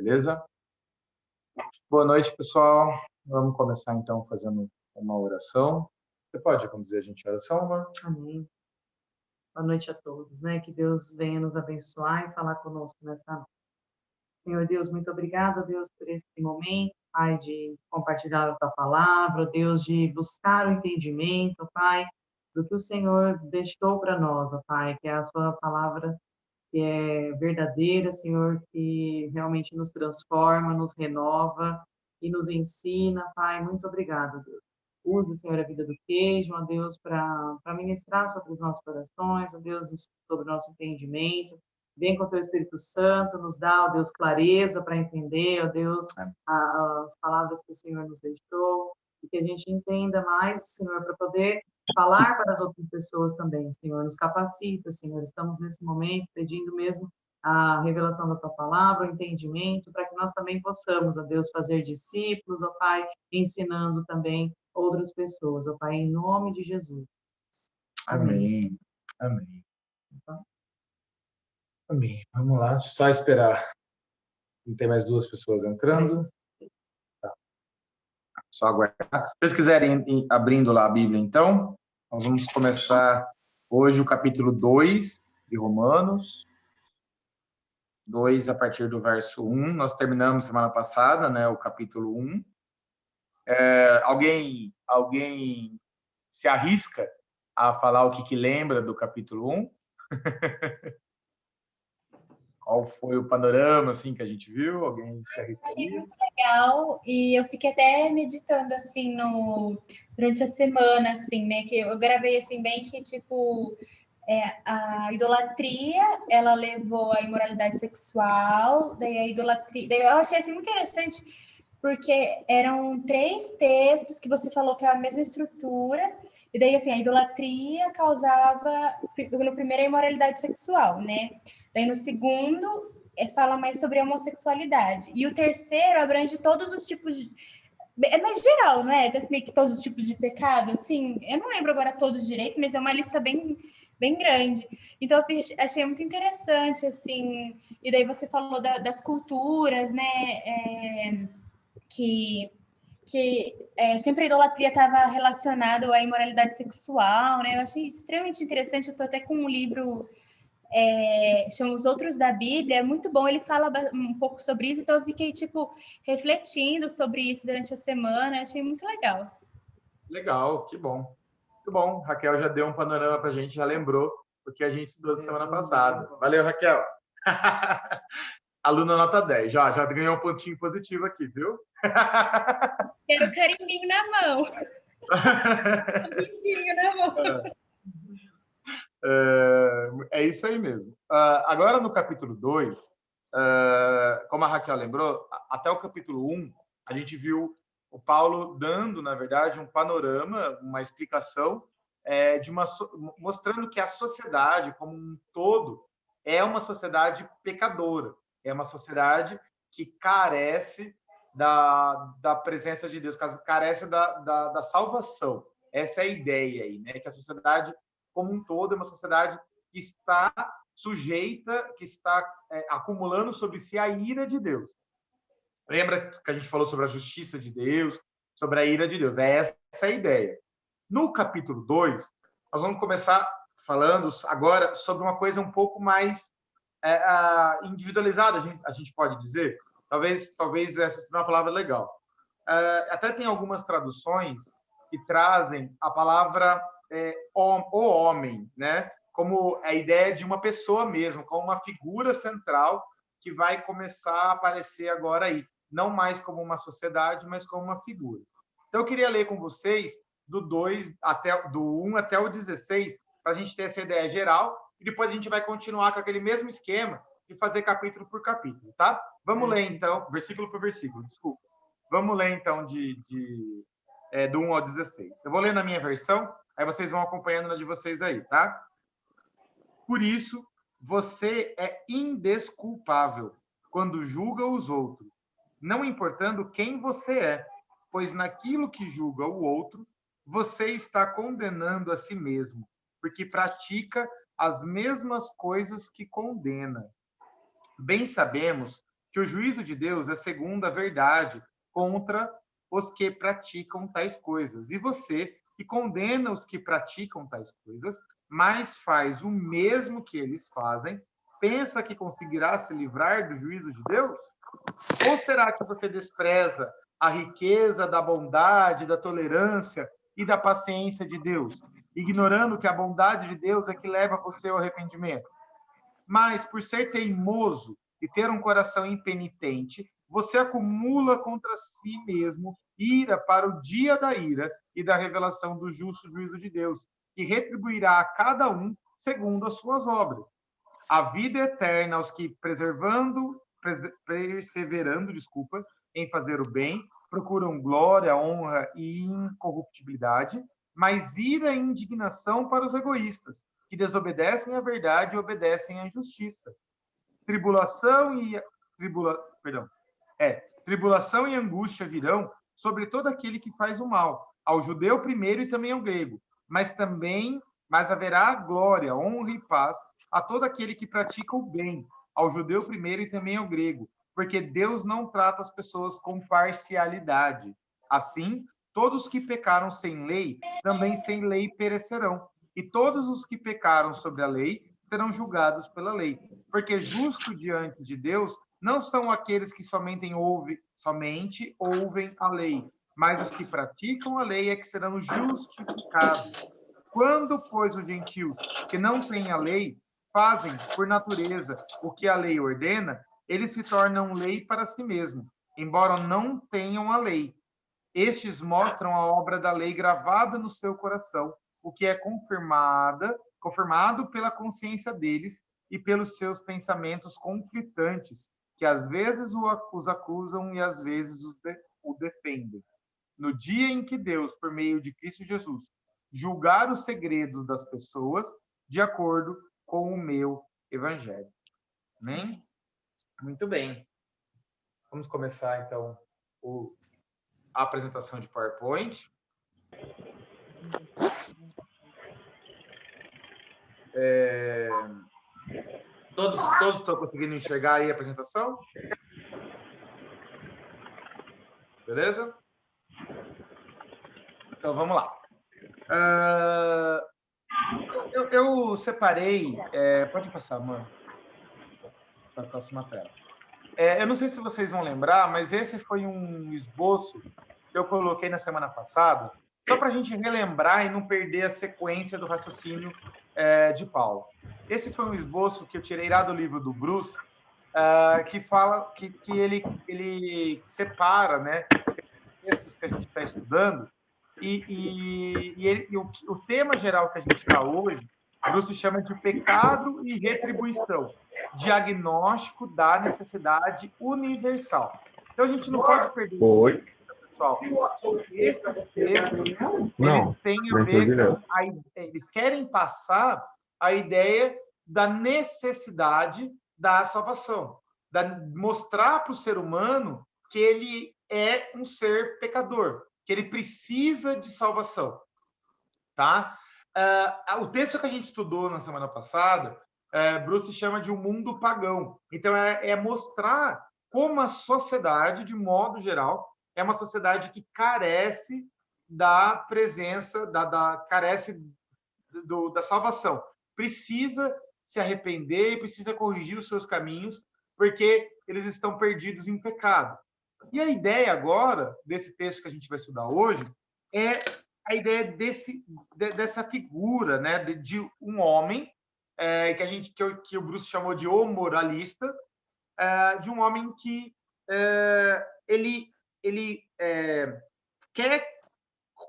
Beleza? Boa noite, pessoal. Vamos começar, então, fazendo uma oração. Você pode conduzir a gente à oração, amor? Amém. Boa noite a todos, né? Que Deus venha nos abençoar e falar conosco nesta noite. Senhor Deus, muito obrigada, Deus, por esse momento, Pai, de compartilhar a Tua palavra, Deus, de buscar o entendimento, Pai, do que o Senhor deixou para nós, ó Pai, que é a Sua palavra que é verdadeira, Senhor, que realmente nos transforma, nos renova e nos ensina, Pai. Muito obrigada, Deus. Use, Senhor, a vida do queijo, ó Deus, para ministrar sobre os nossos corações, ó Deus, sobre o nosso entendimento. Vem com o Teu Espírito Santo, nos dá, ó Deus, clareza para entender, ó Deus, as palavras que o Senhor nos deixou, e que a gente entenda mais, Senhor, para poder falar para as outras pessoas também, Senhor, nos capacita, Senhor, estamos nesse momento pedindo mesmo a revelação da Tua palavra, o entendimento, para que nós também possamos, ó Deus, fazer discípulos, ó Pai, ensinando também outras pessoas, ó Pai, em nome de Jesus. Amém. Amém. Amém. Vamos lá, só esperar. Tem mais duas pessoas entrando. Tá. Só aguardar. Se vocês quiserem ir abrindo lá a Bíblia, então, nós vamos começar hoje o capítulo 2 de Romanos. 2 a partir do verso 1. Nós terminamos semana passada, né, o capítulo 1. Alguém se arrisca a falar o que lembra do capítulo 1? Qual foi o panorama assim que a gente viu? Alguém se arriscaria? Achei muito legal e eu fiquei até meditando assim durante a semana, assim, né? Que eu gravei assim bem que tipo a idolatria ela levou à imoralidade sexual, daí a idolatria, daí eu achei assim muito interessante porque eram 3 textos que você falou que é a mesma estrutura, e daí assim a idolatria causava pelo primeiro a imoralidade sexual, né? Daí no segundo fala mais sobre a homossexualidade. E o terceiro abrange todos os tipos de... É mais geral, não é? Meio que todos os tipos de pecado, assim. Eu não lembro agora todos direito, mas é uma lista bem, bem grande. Então, eu achei muito interessante, assim. E daí você falou das culturas, né? Que sempre a idolatria estava relacionada à imoralidade sexual, né? Eu achei extremamente interessante. Eu estou até com um livro chama Os Outros da Bíblia, é muito bom, ele fala um pouco sobre isso, então eu fiquei, tipo, refletindo sobre isso durante a semana, achei muito legal. Legal, que bom. Muito bom. Raquel já deu um panorama para a gente, já lembrou o que a gente estudou semana passada. Valeu, Raquel. Aluna nota 10. Já ganhou um pontinho positivo aqui, viu? Quero carimbinho na mão. Carimbinho na mão. É isso aí mesmo. Agora, no capítulo 2, como a Raquel lembrou, até o capítulo 1, a gente viu o Paulo dando, na verdade, um panorama, uma explicação, mostrando que a sociedade, como um todo, é uma sociedade pecadora, é uma sociedade que carece da presença de Deus, carece da salvação. Essa é a ideia aí, né? Que a sociedade como um todo é uma sociedade que está sujeita, que está acumulando sobre si a ira de Deus. Lembra que a gente falou sobre a justiça de Deus, sobre a ira de Deus? É essa a ideia. No capítulo 2, nós vamos começar falando agora sobre uma coisa um pouco mais individualizada, a gente pode dizer. Talvez essa seja uma palavra legal. Até tem algumas traduções que trazem a palavra o homem, né? Como a ideia de uma pessoa mesmo, como uma figura central que vai começar a aparecer agora aí, não mais como uma sociedade, mas como uma figura. Então eu queria ler com vocês do 1 até o 16, para a gente ter essa ideia geral, e depois a gente vai continuar com aquele mesmo esquema e fazer capítulo por capítulo, tá? Vamos ler então, versículo por versículo, desculpa. Vamos ler então do 1 ao 16. Eu vou ler na minha versão, aí vocês vão acompanhando na de vocês aí, tá? Por isso, você é indesculpável quando julga os outros, não importando quem você é, pois naquilo que julga o outro, você está condenando a si mesmo, porque pratica as mesmas coisas que condena. Bem sabemos que o juízo de Deus é segundo a verdade contra os que praticam tais coisas. E você, que condena os que praticam tais coisas, mas faz o mesmo que eles fazem, pensa que conseguirá se livrar do juízo de Deus? Ou será que você despreza a riqueza da bondade, da tolerância e da paciência de Deus, ignorando que a bondade de Deus é que leva você ao arrependimento? Mas, por ser teimoso e ter um coração impenitente, você acumula contra si mesmo ira para o dia da ira e da revelação do justo juízo de Deus, que retribuirá a cada um segundo as suas obras. A vida eterna aos que perseverando, em fazer o bem, procuram glória, honra e incorruptibilidade, mas ira e indignação para os egoístas, que desobedecem à verdade e obedecem à injustiça. Tribulação e tribulação e angústia virão sobre todo aquele que faz o mal, ao judeu primeiro e também ao grego, mas haverá glória, honra e paz a todo aquele que pratica o bem, ao judeu primeiro e também ao grego, porque Deus não trata as pessoas com parcialidade. Assim, todos que pecaram sem lei, também sem lei perecerão, e todos os que pecaram sobre a lei serão julgados pela lei, porque justo diante de Deus não são aqueles que somente ouvem a lei, mas os que praticam a lei é que serão justificados. Quando, pois, os gentios que não têm a lei fazem, por natureza, o que a lei ordena, eles se tornam lei para si mesmos, embora não tenham a lei. Estes mostram a obra da lei gravada no seu coração, o que é confirmado pela consciência deles e pelos seus pensamentos conflitantes, que às vezes os acusam e às vezes o defendem. No dia em que Deus, por meio de Cristo Jesus, julgar os segredos das pessoas de acordo com o meu evangelho. Amém? Muito bem. Vamos começar, então, a apresentação de PowerPoint. Todos estão conseguindo enxergar aí a apresentação? Beleza? Então, vamos lá. Eu separei... pode passar, amor. Para a próxima tela. Eu não sei se vocês vão lembrar, mas esse foi um esboço que eu coloquei na semana passada, só para a gente relembrar e não perder a sequência do raciocínio de Paulo. Esse foi um esboço que eu tirei lá do livro do Bruce, que fala que ele separa, né, textos que a gente está estudando, e o tema geral que a gente está hoje, Bruce chama de pecado e retribuição, diagnóstico da necessidade universal. Então, a gente não pode perder, pessoal, esses textos, eles têm a ver com eles querem passar a ideia da necessidade da salvação, mostrar para o ser humano que ele é um ser pecador, que ele precisa de salvação, tá? O texto que a gente estudou na semana passada, Bruce chama de um mundo pagão. Então, é mostrar como a sociedade, de modo geral, é uma sociedade que carece da presença, carece da salvação. Precisa se arrepender, precisa corrigir os seus caminhos, porque eles estão perdidos em pecado. E a ideia agora, desse texto que a gente vai estudar hoje, é a ideia dessa figura, né, de um homem, que o Bruce chamou de o moralista, de um homem que ele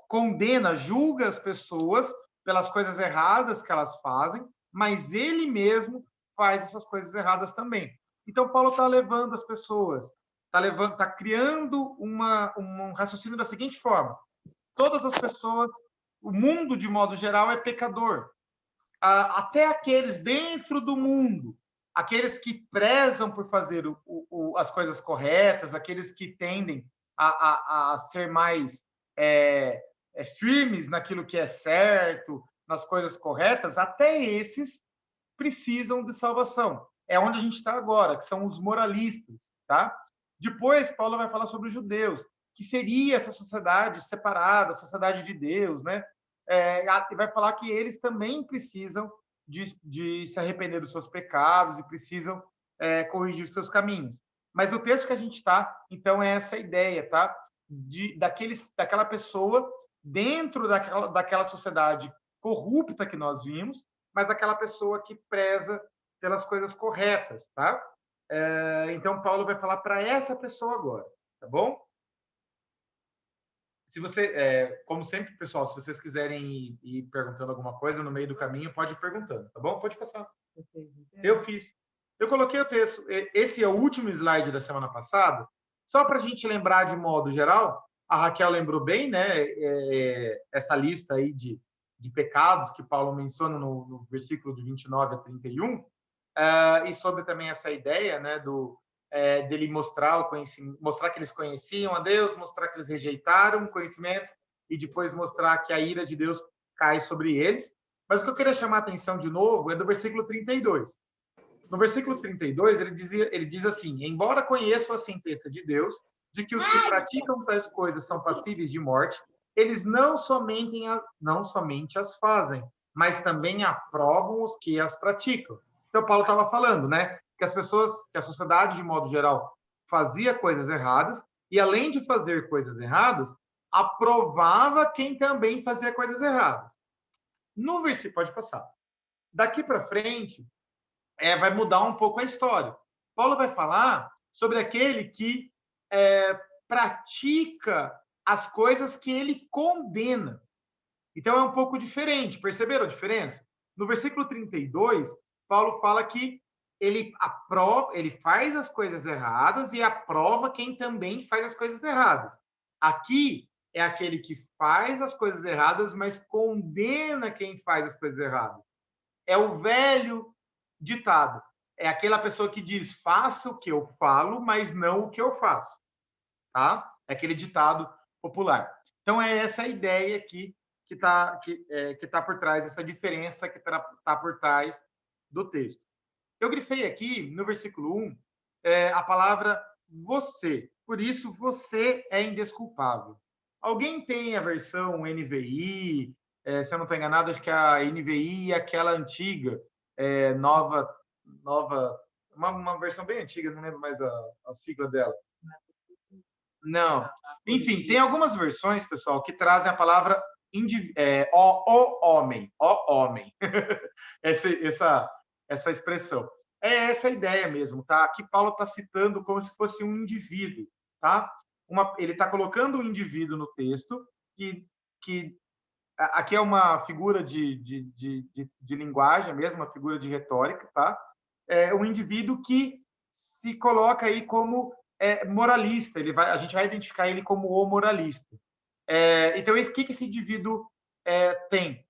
condena, julga as pessoas pelas coisas erradas que elas fazem, mas ele mesmo faz essas coisas erradas também. Então, Paulo está levando as pessoas, está criando um raciocínio da seguinte forma: todas as pessoas, o mundo de modo geral é pecador. Até aqueles dentro do mundo, aqueles que prezam por fazer as coisas corretas, aqueles que tendem a ser mais firmes naquilo que é certo, nas coisas corretas, até esses precisam de salvação. É onde a gente está agora, que são os moralistas. tá? Depois, Paulo vai falar sobre os judeus, que seria essa sociedade separada, a sociedade de Deus, né? E vai falar que eles também precisam de se arrepender dos seus pecados e precisam corrigir os seus caminhos. Mas o texto que a gente está, então, é essa ideia, tá? Daquela pessoa dentro daquela sociedade corrupta que nós vimos, mas daquela pessoa que preza pelas coisas corretas, tá? Então, Paulo vai falar para essa pessoa agora, tá bom? Se você, como sempre, pessoal, se vocês quiserem ir perguntando alguma coisa no meio do caminho, pode ir perguntando, tá bom? Pode passar. Eu fiz. Eu coloquei o texto. Esse é o último slide da semana passada, só para a gente lembrar de modo geral. A Raquel lembrou bem, né? Essa lista aí de pecados que Paulo menciona no versículo de 29 a 31, e sobre também essa ideia, né, dele mostrar o conhecimento, mostrar que eles conheciam a Deus, mostrar que eles rejeitaram o conhecimento e depois mostrar que a ira de Deus cai sobre eles. Mas o que eu queria chamar a atenção de novo é do versículo 32. No versículo 32, ele diz assim: embora conheçam a sentença de Deus, de que os que praticam tais coisas são passíveis de morte, eles não somente as fazem, mas também aprovam os que as praticam. Então, Paulo estava falando, né, que que a sociedade, de modo geral, fazia coisas erradas, e além de fazer coisas erradas, aprovava quem também fazia coisas erradas. No versículo, pode passar. Daqui para frente, vai mudar um pouco a história. Paulo vai falar sobre aquele que pratica as coisas que ele condena. Então, é um pouco diferente. Perceberam a diferença? No versículo 32, Paulo fala que ele faz as coisas erradas e aprova quem também faz as coisas erradas. Aqui é aquele que faz as coisas erradas, mas condena quem faz as coisas erradas. É o velho ditado. É aquela pessoa que diz: faça o que eu falo, mas não o que eu faço. Tá? É aquele ditado popular. Então, é essa ideia aqui que tá por trás, essa diferença que está por trás do texto. Eu grifei aqui, no versículo 1, a palavra você. Por isso, você é indesculpável. Alguém tem a versão NVI? Se eu não estou enganado, acho que a NVI é aquela antiga, nova, uma versão bem antiga, não lembro mais a sigla dela. Não. Enfim, tem algumas versões, pessoal, que trazem a palavra o homem. essa expressão. É essa ideia mesmo, tá? Aqui Paulo está citando como se fosse um indivíduo, tá? Ele está colocando um indivíduo no texto que aqui é uma figura de linguagem mesmo, uma figura de retórica, tá? É um indivíduo que se coloca aí como moralista. A gente vai identificar ele como o moralista. Então, o que esse indivíduo tem?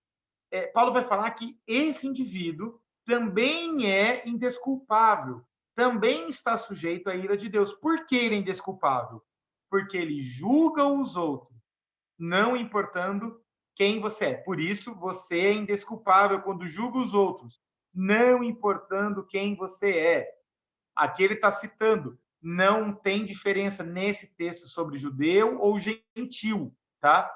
Paulo vai falar que esse indivíduo também é indesculpável, também está sujeito à ira de Deus. Por que ele é indesculpável? Porque ele julga os outros, não importando quem você é. Por isso, você é indesculpável quando julga os outros, não importando quem você é. Aqui ele está citando, não tem diferença nesse texto sobre judeu ou gentil, tá?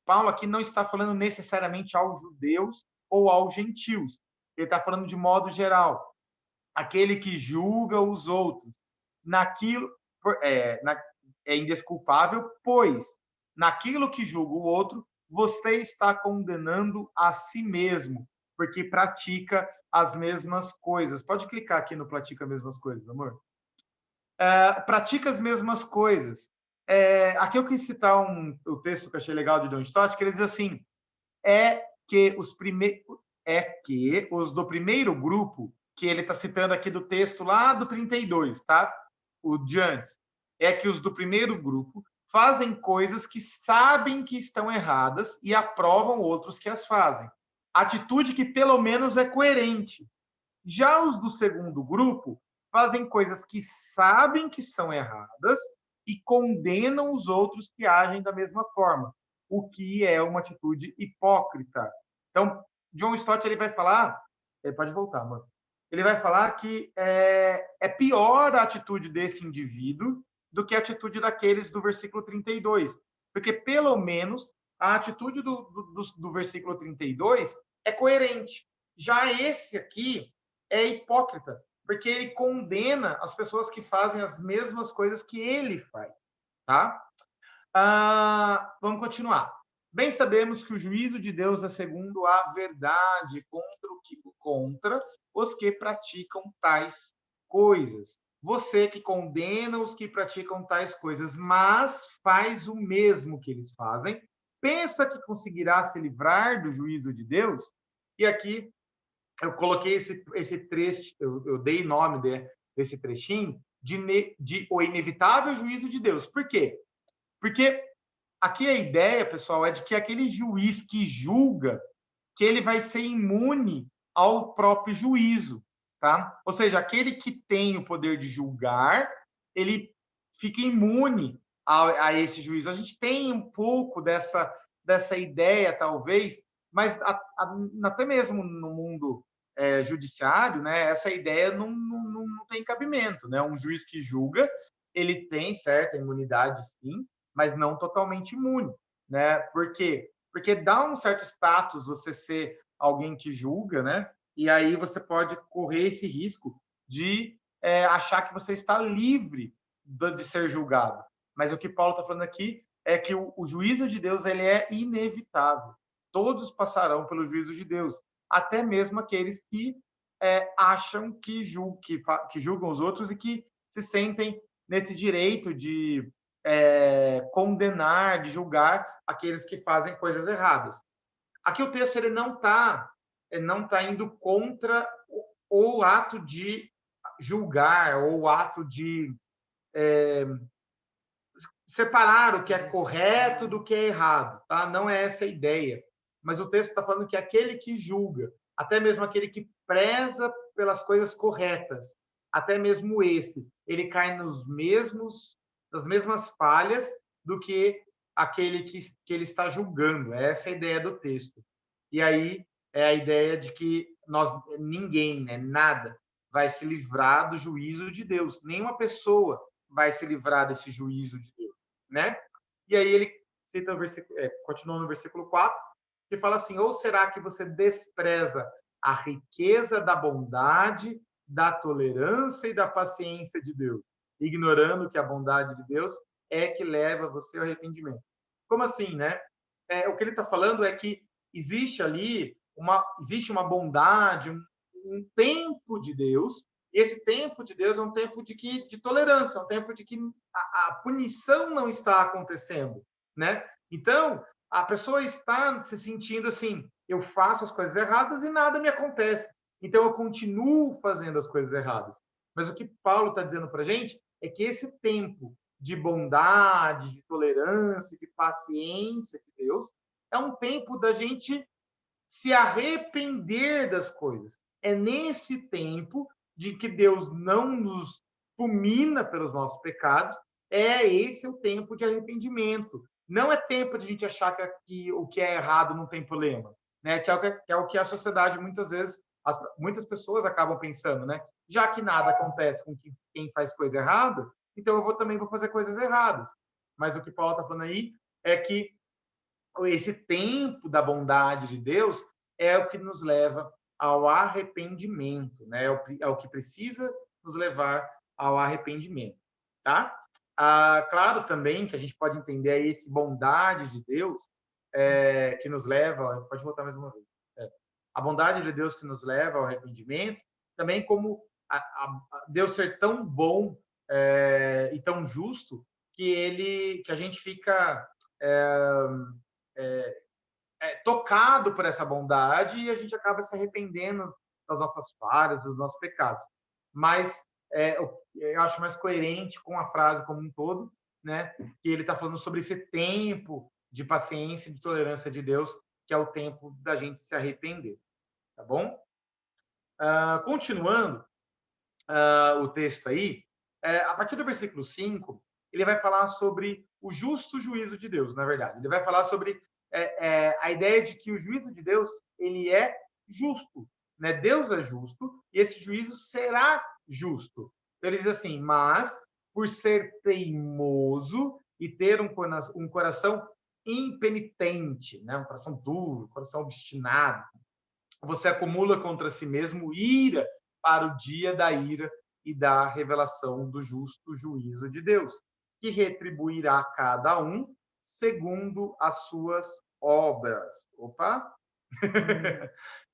Paulo aqui não está falando necessariamente aos judeus ou aos gentios. Ele está falando de modo geral. Aquele que julga os outros naquilo é indesculpável, pois naquilo que julga o outro, você está condenando a si mesmo, porque pratica as mesmas coisas. Pode clicar aqui no pratica as mesmas coisas, amor. Pratica as mesmas coisas. Aqui eu quis citar o texto que eu achei legal de John Stott, que ele diz assim: que os do primeiro grupo, que ele está citando aqui do texto lá do 32, tá? O de antes. É que os do primeiro grupo fazem coisas que sabem que estão erradas e aprovam outros que as fazem. Atitude que pelo menos é coerente. Já os do segundo grupo fazem coisas que sabem que são erradas e condenam os outros que agem da mesma forma, o que é uma atitude hipócrita. Então, John Stott ele vai falar... Pode voltar, mano. ele vai falar que é pior a atitude desse indivíduo do que a atitude daqueles do versículo 32. Porque, pelo menos, a atitude do versículo 32 é coerente. Já esse aqui é hipócrita, porque ele condena as pessoas que fazem as mesmas coisas que ele faz. Tá? Vamos continuar. Bem sabemos que o juízo de Deus é segundo a verdade contra os que praticam tais coisas. Você que condena os que praticam tais coisas, mas faz o mesmo que eles fazem, pensa que conseguirá se livrar do juízo de Deus? E aqui eu coloquei esse trecho, eu dei nome desse trechinho de o inevitável juízo de Deus. Por quê? Porque aqui a ideia, pessoal, é de que aquele juiz que julga, que ele vai ser imune ao próprio juízo, tá? Ou seja, aquele que tem o poder de julgar, ele fica imune a esse juízo. A gente tem um pouco dessa ideia, talvez, mas até mesmo no mundo judiciário, né, essa ideia não tem cabimento, né? Um juiz que julga, ele tem certa imunidade, sim, mas não totalmente imune, né? Por quê? Porque dá um certo status você ser alguém que julga, né? E aí você pode correr esse risco de achar que você está livre de ser julgado. Mas o que Paulo está falando aqui é que o juízo de Deus ele é inevitável. Todos passarão pelo juízo de Deus, até mesmo aqueles que acham que julgam os outros e que se sentem nesse direito de condenar, de julgar aqueles que fazem coisas erradas. Aqui o texto ele não está indo contra o ato de julgar ou o ato de separar o que é correto do que é errado, tá? Não é essa a ideia. Mas o texto está falando que aquele que julga, até mesmo aquele que preza pelas coisas corretas, até mesmo esse, ele cai nas mesmas falhas do que aquele que ele está julgando. Essa é a ideia do texto. E aí é a ideia de que ninguém, né, nada, vai se livrar do juízo de Deus. Nenhuma pessoa vai se livrar desse juízo de Deus, né? E aí ele cita continua no versículo 4, que fala assim: ou será que você despreza a riqueza da bondade, da tolerância e da paciência de Deus, ignorando que a bondade de Deus é que leva você ao arrependimento? Como assim, né? O que ele está falando é que existe uma bondade, um tempo de Deus. E esse tempo de Deus é um tempo de tolerância, é um tempo de que a punição não está acontecendo, né? Então, a pessoa está se sentindo assim: eu faço as coisas erradas e nada me acontece. Então, eu continuo fazendo as coisas erradas. Mas o que Paulo está dizendo para a gente é que esse tempo de bondade, de tolerância, de paciência de Deus é um tempo da gente se arrepender das coisas. É nesse tempo de que Deus não nos fulmina pelos nossos pecados, esse o tempo de arrependimento. Não é tempo de a gente achar que o que é errado não tem problema, né? Que é o que a sociedade muitas vezes, muitas pessoas acabam pensando, né? Já que nada acontece com quem faz coisa errada, então eu também vou fazer coisas erradas. Mas o que Paulo está falando aí é que esse tempo da bondade de Deus é o que nos leva ao arrependimento, né? É o que precisa nos levar ao arrependimento, tá? Claro também que a gente pode entender aí esse bondade de Deus que nos leva, pode voltar mais uma vez, a bondade de Deus que nos leva ao arrependimento, também como Deus ser tão bom e tão justo que a gente fica tocado por essa bondade e a gente acaba se arrependendo das nossas falhas, dos nossos pecados. Mas eu acho mais coerente com a frase como um todo, né? Que ele está falando sobre esse tempo de paciência e de tolerância de Deus, que é o tempo da gente se arrepender, tá bom? Continuando o texto aí, a partir do versículo 5, ele vai falar sobre o justo juízo de Deus, na verdade. Ele vai falar sobre a ideia de que o juízo de Deus ele é justo. né? Deus é justo e esse juízo será justo. Então, ele diz assim, mas por ser teimoso e ter um coração impenitente, né? Um coração duro, um coração obstinado, você acumula contra si mesmo ira para o dia da ira e da revelação do justo juízo de Deus, que retribuirá cada um segundo as suas obras. Opa!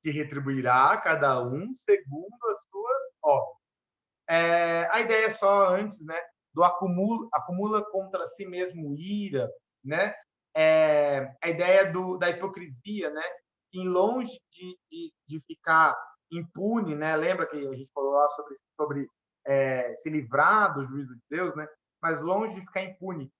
Que retribuirá cada um segundo as suas obras. A ideia é só antes, né, do acumula contra si mesmo ira, né? A ideia da hipocrisia, né? Em longe de ficar impune, né? Lembra que a gente falou lá sobre se livrar do juízo de Deus, né? Mas longe de ficar impune,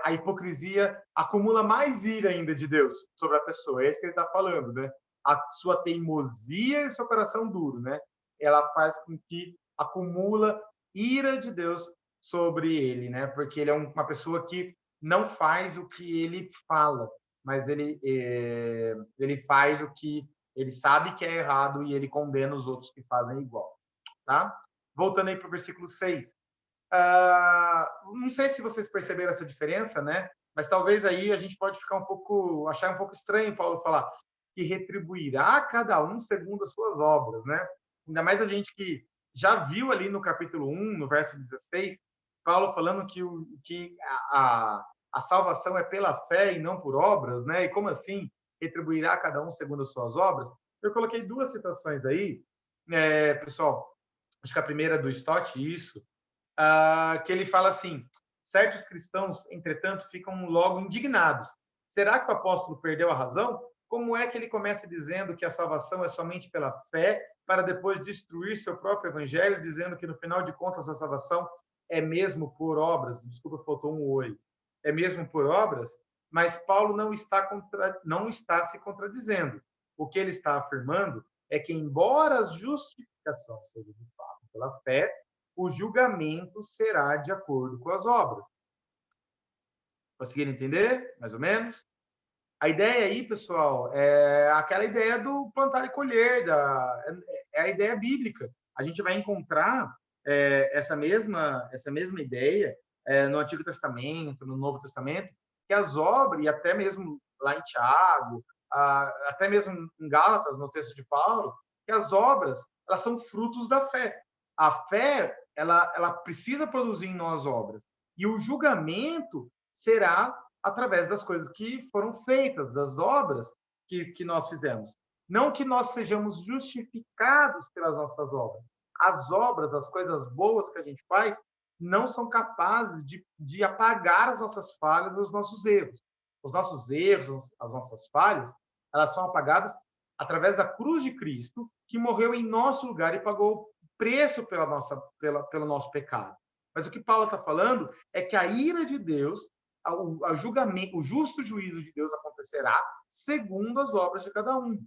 a hipocrisia acumula mais ira ainda de Deus sobre a pessoa. É isso que ele está falando, né? A sua teimosia e seu coração duro, né? Ela faz com que acumula ira de Deus sobre ele, né? Porque ele é uma pessoa que não faz o que ele fala, mas ele faz o que ele sabe que é errado e ele condena os outros que fazem igual, tá? Voltando aí para o versículo 6. Não sei se vocês perceberam essa diferença, né? Mas talvez aí a gente pode achar um pouco estranho Paulo falar que retribuirá cada um segundo as suas obras, né? Ainda mais a gente que já viu ali no capítulo 1, no verso 16, Paulo falando que a salvação é pela fé e não por obras, né? E como assim retribuirá cada um segundo as suas obras? Eu coloquei duas citações aí, pessoal. Acho que a primeira é do Stott, isso, que ele fala assim: certos cristãos, entretanto, ficam logo indignados. Será que o apóstolo perdeu a razão? Como é que ele começa dizendo que a salvação é somente pela fé, para depois destruir seu próprio evangelho, dizendo que no final de contas a salvação é mesmo por obras? Desculpa, faltou um oi. É mesmo por obras? Mas Paulo não está se contradizendo. O que ele está afirmando é que, embora a justificação seja de fato pela fé, o julgamento será de acordo com as obras. Conseguiram entender, mais ou menos? A ideia aí, pessoal, é aquela ideia do plantar e colher, é a ideia bíblica. A gente vai encontrar essa mesma ideia no Antigo Testamento, no Novo Testamento, que as obras, e até mesmo lá em Tiago, até mesmo em Gálatas, no texto de Paulo, que as obras, elas são frutos da fé. A fé, ela precisa produzir em nós obras. E o julgamento será através das coisas que foram feitas, das obras que nós fizemos. Não que nós sejamos justificados pelas nossas obras. As obras, as coisas boas que a gente faz, não são capazes de apagar as nossas falhas, os nossos erros. Os nossos erros, as nossas falhas, elas são apagadas através da cruz de Cristo, que morreu em nosso lugar e pagou preço pelo nosso pecado. Mas o que Paulo está falando é que a ira de Deus, o justo juízo de Deus acontecerá segundo as obras de cada um.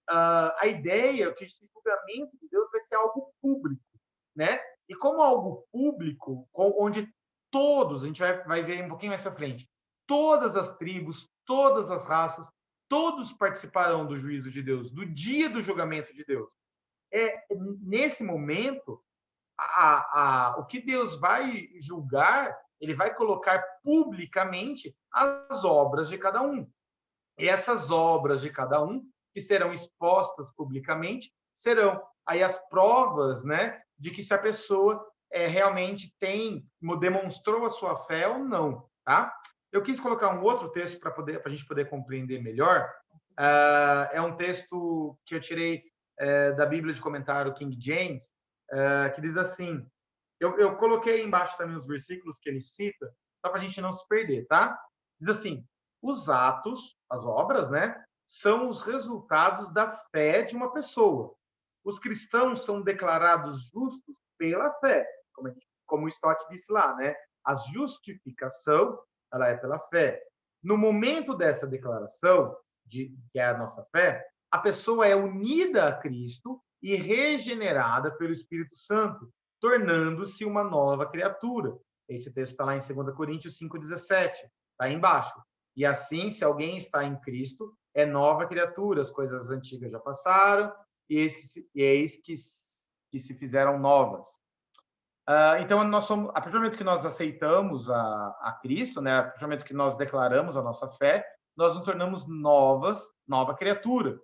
A ideia é que esse julgamento de Deus vai ser algo público, né? E como algo público, onde todos, a gente vai ver um pouquinho mais à frente, todas as tribos, todas as raças, todos participarão do juízo de Deus, do dia do julgamento de Deus. Nesse momento, o que Deus vai julgar, ele vai colocar publicamente as obras de cada um. E essas obras de cada um, que serão expostas publicamente, serão aí as provas, né, de que se a pessoa realmente demonstrou a sua fé ou não, tá? Eu quis colocar um outro texto para a gente poder compreender melhor. É um texto que eu tirei da Bíblia de Comentário King James, que diz assim, eu coloquei embaixo também os versículos que ele cita, só para a gente não se perder, tá? Diz assim: os atos, as obras, né, são os resultados da fé de uma pessoa. Os cristãos são declarados justos pela fé, como o Stott disse lá, né? A justificação, ela é pela fé. No momento dessa declaração, que é a nossa fé, a pessoa é unida a Cristo e regenerada pelo Espírito Santo, tornando-se uma nova criatura. Esse texto está lá em 2 Coríntios 5,17, está aí embaixo. E assim, se alguém está em Cristo, é nova criatura, as coisas antigas já passaram, e eis que se fizeram novas. Então, nós somos, a partir do momento que nós aceitamos a Cristo, né, a partir do momento que nós declaramos a nossa fé, nós nos tornamos nova criatura,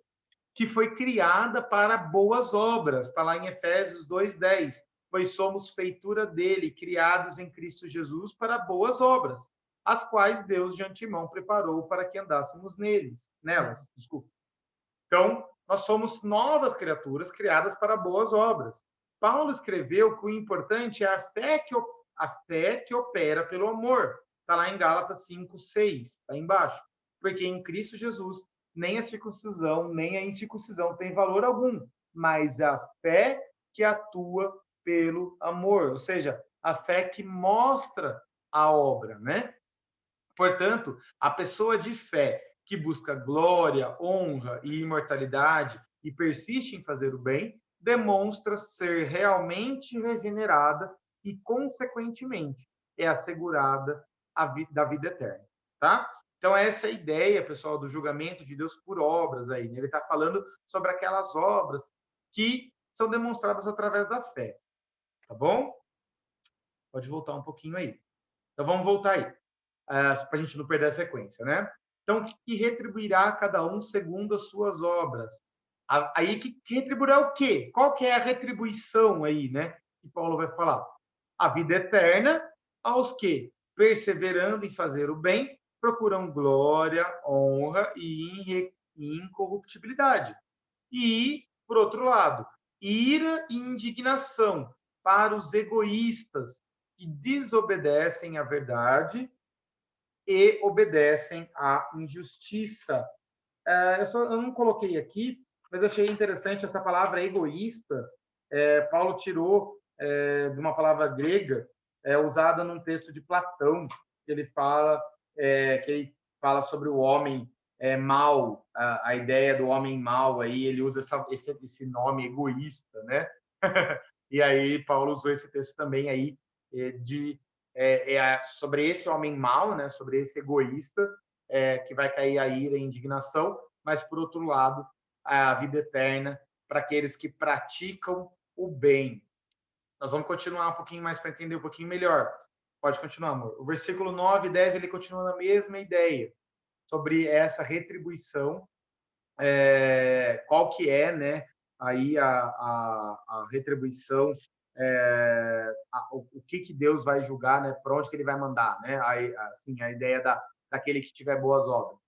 que foi criada para boas obras. Está lá em Efésios 2:10. Pois somos feitura dele, criados em Cristo Jesus para boas obras, as quais Deus de antemão preparou para que andássemos nelas. Desculpa. Então, nós somos novas criaturas criadas para boas obras. Paulo escreveu que o importante é a fé que opera pelo amor. Está lá em Gálatas 5:6, está embaixo. Porque em Cristo Jesus, nem a circuncisão, nem a incircuncisão tem valor algum, mas a fé que atua pelo amor, ou seja, a fé que mostra a obra, né? Portanto, a pessoa de fé que busca glória, honra e imortalidade e persiste em fazer o bem, demonstra ser realmente regenerada e, consequentemente, é assegurada da vida eterna, tá? Então, essa é a ideia, pessoal, do julgamento de Deus por obras aí, né? Ele está falando sobre aquelas obras que são demonstradas através da fé. Tá bom? Pode voltar um pouquinho aí. Então, vamos voltar aí, para a gente não perder a sequência, né? Então, que retribuirá cada um segundo as suas obras. Aí, que retribuirá o quê? Qual que é a retribuição aí, né? Que Paulo vai falar. A vida eterna aos que, perseverando em fazer o bem, procuram glória, honra e incorruptibilidade. E, por outro lado, ira e indignação para os egoístas que desobedecem à verdade e obedecem à injustiça. Eu não coloquei aqui, mas achei interessante essa palavra egoísta. Paulo tirou de uma palavra grega usada num texto de Platão, que ele fala sobre o homem mau, a ideia do homem mau aí, ele usa esse nome egoísta, né? E aí Paulo usou esse texto também aí sobre esse homem mau, né? Sobre esse egoísta que vai cair a ira e a indignação, mas por outro lado a vida eterna para aqueles que praticam o bem. Nós vamos continuar um pouquinho mais para entender um pouquinho melhor. Pode continuar, amor. O versículo 9 e 10, ele continua na mesma ideia, sobre essa retribuição, qual que é, né, aí a retribuição, o que Deus vai julgar, né, para onde que ele vai mandar, né, assim, a ideia daquele que tiver boas obras.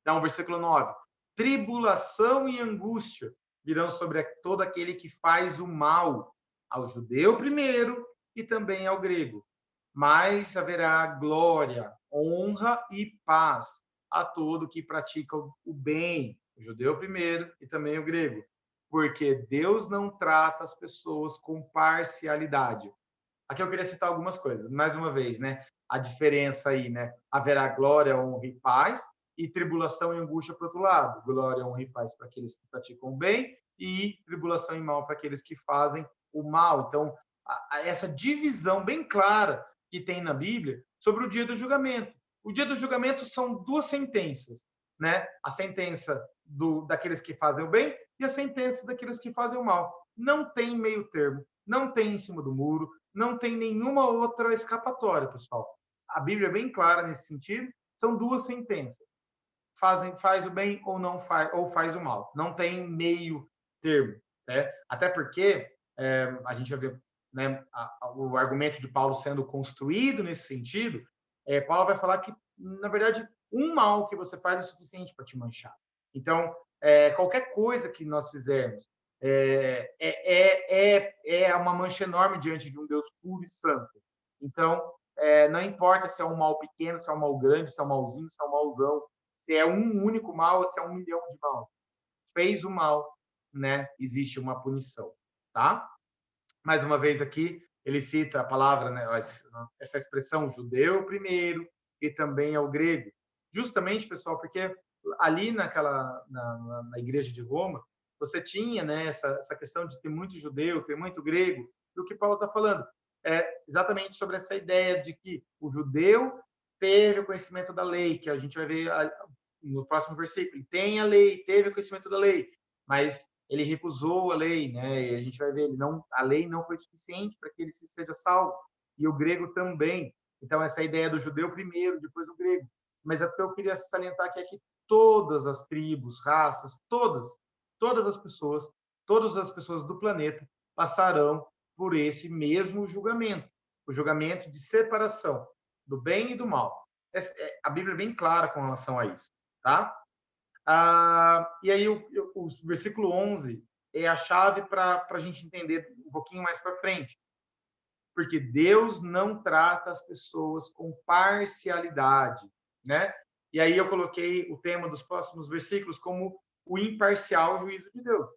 Então, versículo 9. Tribulação e angústia virão sobre todo aquele que faz o mal, ao judeu primeiro e também ao grego. Mas haverá glória, honra e paz a todo que pratica o bem, o judeu primeiro e também o grego. Porque Deus não trata as pessoas com parcialidade. Aqui eu queria citar algumas coisas. Mais uma vez, né? A diferença aí, né? Haverá glória, honra e paz, e tribulação e angústia para o outro lado. Glória, honra e paz para aqueles que praticam o bem, e tribulação e mal para aqueles que fazem o mal. Então, essa divisão bem clara que tem na Bíblia sobre o dia do julgamento. O dia do julgamento são duas sentenças, né? A sentença daqueles que fazem o bem e a sentença daqueles que fazem o mal. Não tem meio termo, não tem em cima do muro, não tem nenhuma outra escapatória, pessoal. A Bíblia é bem clara nesse sentido, são duas sentenças. Faz o bem ou não faz, ou faz o mal. Não tem meio termo, né? Até porque a gente já vê, né, o argumento de Paulo sendo construído nesse sentido. Paulo vai falar que, na verdade, um mal que você faz é suficiente para te manchar. Então, qualquer coisa que nós fizermos é uma mancha enorme diante de um Deus puro e santo. Então, não importa se é um mal pequeno, se é um mal grande, se é um malzinho, se é um malzão, se é um único mal ou se é 1 milhão de mal. Fez o mal, né? Existe uma punição, tá? Mais uma vez aqui, ele cita a palavra, né, essa expressão judeu primeiro e também ao grego. Justamente, pessoal, porque ali na igreja de Roma, você tinha, né, essa questão de ter muito judeu, ter muito grego, e o que Paulo está falando é exatamente sobre essa ideia de que o judeu teve o conhecimento da lei, que a gente vai ver no próximo versículo. Ele tem a lei, teve o conhecimento da lei, mas ele recusou a lei, né? E a gente vai ver, a lei não foi suficiente para que ele seja salvo, e o grego também. Então, essa ideia do judeu primeiro, depois o grego. Mas o que eu queria salientar aqui é que todas as tribos, raças, todas as pessoas do planeta passarão por esse mesmo julgamento, o julgamento de separação do bem e do mal. A Bíblia é bem clara com relação a isso, tá? E aí o versículo 11 é a chave para a gente entender um pouquinho mais para frente. Porque Deus não trata as pessoas com parcialidade, né? E aí eu coloquei o tema dos próximos versículos como o imparcial juízo de Deus.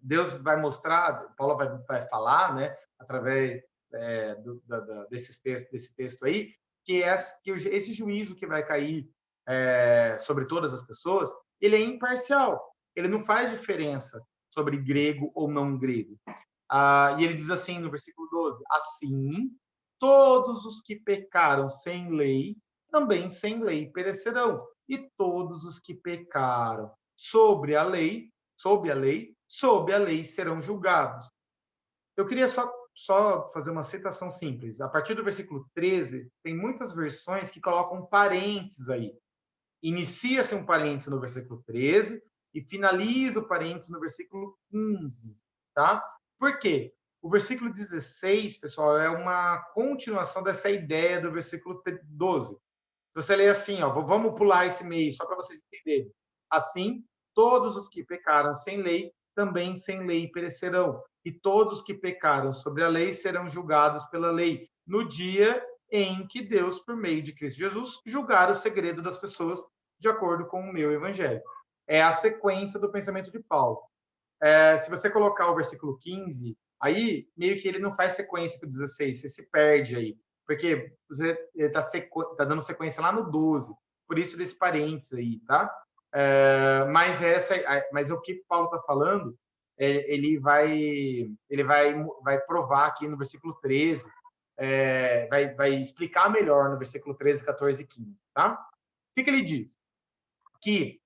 Deus vai mostrar, Paulo vai falar, né, através desse texto aí, que esse juízo que vai cair sobre todas as pessoas, ele é imparcial. Ele não faz diferença sobre grego ou não grego. E ele diz assim no versículo 12: assim, todos os que pecaram sem lei, também sem lei perecerão. E todos os que pecaram sob a lei serão julgados. Eu queria só fazer uma citação simples. A partir do versículo 13, tem muitas versões que colocam parênteses aí. Inicia-se um parênteses no versículo 13 e finaliza o parênteses no versículo 15, tá? Por quê? O versículo 16, pessoal, é uma continuação dessa ideia do versículo 12. Se você ler assim, ó, vamos pular esse meio, só para vocês entenderem. Assim, todos os que pecaram sem lei, também sem lei perecerão. E todos os que pecaram sobre a lei serão julgados pela lei, no dia em que Deus, por meio de Cristo Jesus, julgar o segredo das pessoas de acordo com o meu evangelho. É a sequência do pensamento de Paulo. Se você colocar o versículo 15, aí meio que ele não faz sequência para o 16, você se perde aí, porque você está dando sequência lá no 12, por isso desse parênteses aí, tá? Mas o que Paulo está falando, ele vai provar aqui no versículo 13, vai explicar melhor no versículo 13, 14 e 15, tá? O que ele diz? Que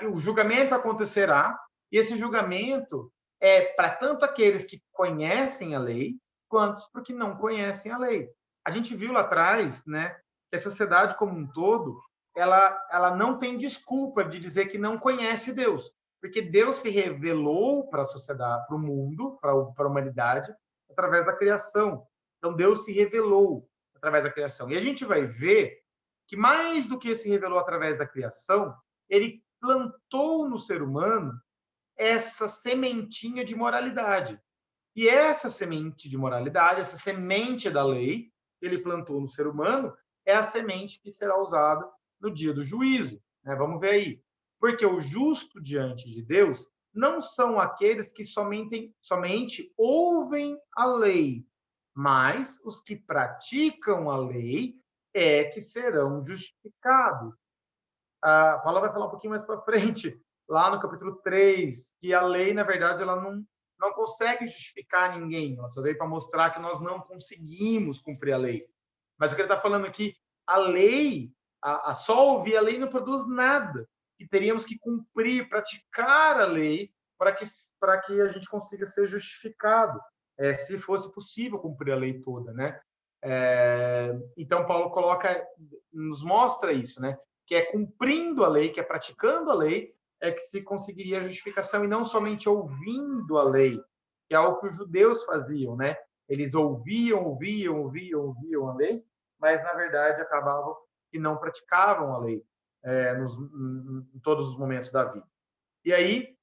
o julgamento acontecerá, e esse julgamento é para tanto aqueles que conhecem a lei, quanto para os que não conhecem a lei. A gente viu lá atrás, né, que a sociedade como um todo, ela não tem desculpa de dizer que não conhece Deus, porque Deus se revelou para a sociedade, para o mundo, para a humanidade, através da criação. Então, Deus se revelou através da criação. E a gente vai ver que, mais do que se revelou através da criação, ele plantou no ser humano essa sementinha de moralidade. E essa semente de moralidade, essa semente da lei que ele plantou no ser humano, é a semente que será usada no dia do juízo, né? Vamos ver aí. Porque o justo diante de Deus não são aqueles que somente ouvem a lei, mas os que praticam a lei que serão justificados. A Paula vai falar um pouquinho mais para frente, lá no capítulo 3, que a lei, na verdade, ela não consegue justificar ninguém. Ela só veio para mostrar que nós não conseguimos cumprir a lei. Mas o que ele está falando aqui, a lei, só ouvir a lei não produz nada. E teríamos que cumprir, praticar a lei para que a gente consiga ser justificado, se fosse possível cumprir a lei toda, né? Então, Paulo nos mostra isso, né? Que é cumprindo a lei, que é praticando a lei, é que se conseguiria a justificação, e não somente ouvindo a lei, que é algo que os judeus faziam, né? Eles ouviam a lei, mas, na verdade, acabavam que não praticavam a lei em todos os momentos da vida. E aí,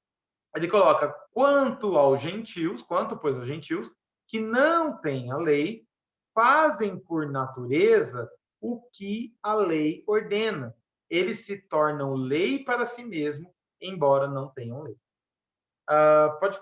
ele coloca, quanto, pois, aos gentios, que não têm a lei, fazem por natureza o que a lei ordena. Eles se tornam lei para si mesmo, embora não tenham lei. Pode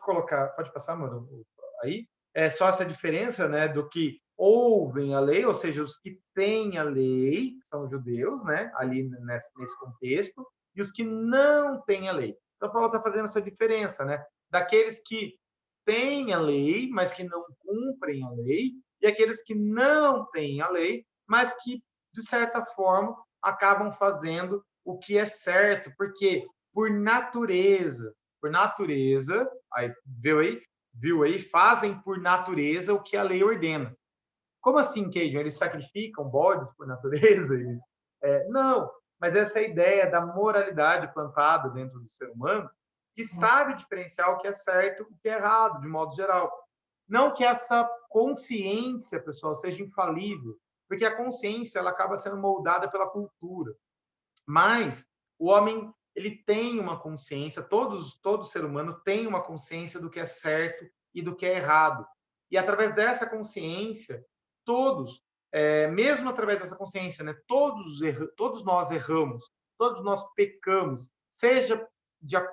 passar, mano, aí? É só essa diferença, né, do que ouvem a lei, ou seja, os que têm a lei, que são os judeus, né, ali nesse contexto, e os que não têm a lei. Então, Paulo está fazendo essa diferença, né, daqueles que têm a lei, mas que não cumprem a lei, e aqueles que não têm a lei, mas que, de certa forma, acabam fazendo o que é certo, porque por natureza, por natureza, aí, viu aí, fazem por natureza o que a lei ordena. Como assim, Cajun? Eles sacrificam bodes por natureza? Não, mas essa é a ideia da moralidade plantada dentro do ser humano, que sabe diferenciar o que é certo e o que é errado, de modo geral. Não que essa consciência, pessoal, seja infalível, porque a consciência ela acaba sendo moldada pela cultura. Mas o homem ele tem uma consciência, todo ser humano tem uma consciência do que é certo e do que é errado. E através dessa consciência, todos, mesmo através dessa consciência, né, todos nós erramos, todos nós pecamos, seja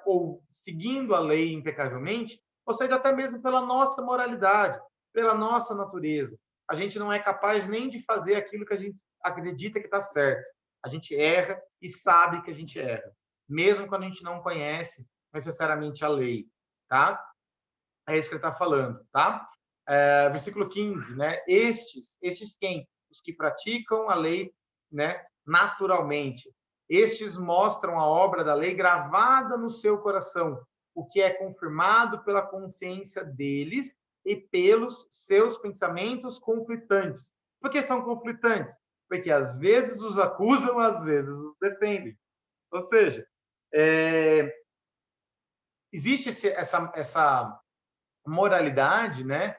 ou seguindo a lei impecavelmente, ou seja, até mesmo pela nossa moralidade, pela nossa natureza. A gente não é capaz nem de fazer aquilo que a gente acredita que está certo. A gente erra e sabe que a gente erra, mesmo quando a gente não conhece necessariamente a lei, tá? É isso que ele está falando, tá? Versículo 15, né? Estes quem? Os que praticam a lei, né? Naturalmente. Estes mostram a obra da lei gravada no seu coração, o que é confirmado pela consciência deles e pelos seus pensamentos conflitantes. Por que são conflitantes? Porque às vezes os acusam, às vezes os defendem. Ou seja, existe essa moralidade, né,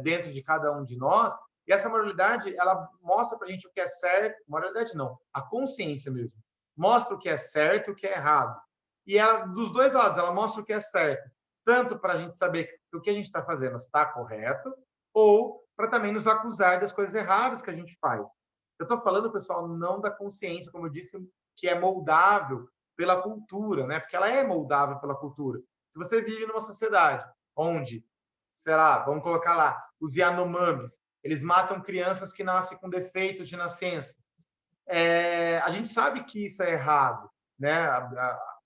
dentro de cada um de nós, e essa moralidade, ela mostra para a gente o que é certo, moralidade não, a consciência mesmo, mostra o que é certo e o que é errado. E ela, dos dois lados, ela mostra o que é certo, tanto para a gente saber que o que a gente está fazendo está correto, ou para também nos acusar das coisas erradas que a gente faz. Eu estou falando, pessoal, não da consciência, como eu disse, que é moldável pela cultura, né? Porque ela é moldável pela cultura. Se você vive numa sociedade onde, sei lá, vamos colocar lá, os Yanomamis, eles matam crianças que nascem com defeitos de nascença. A gente sabe que isso é errado, né?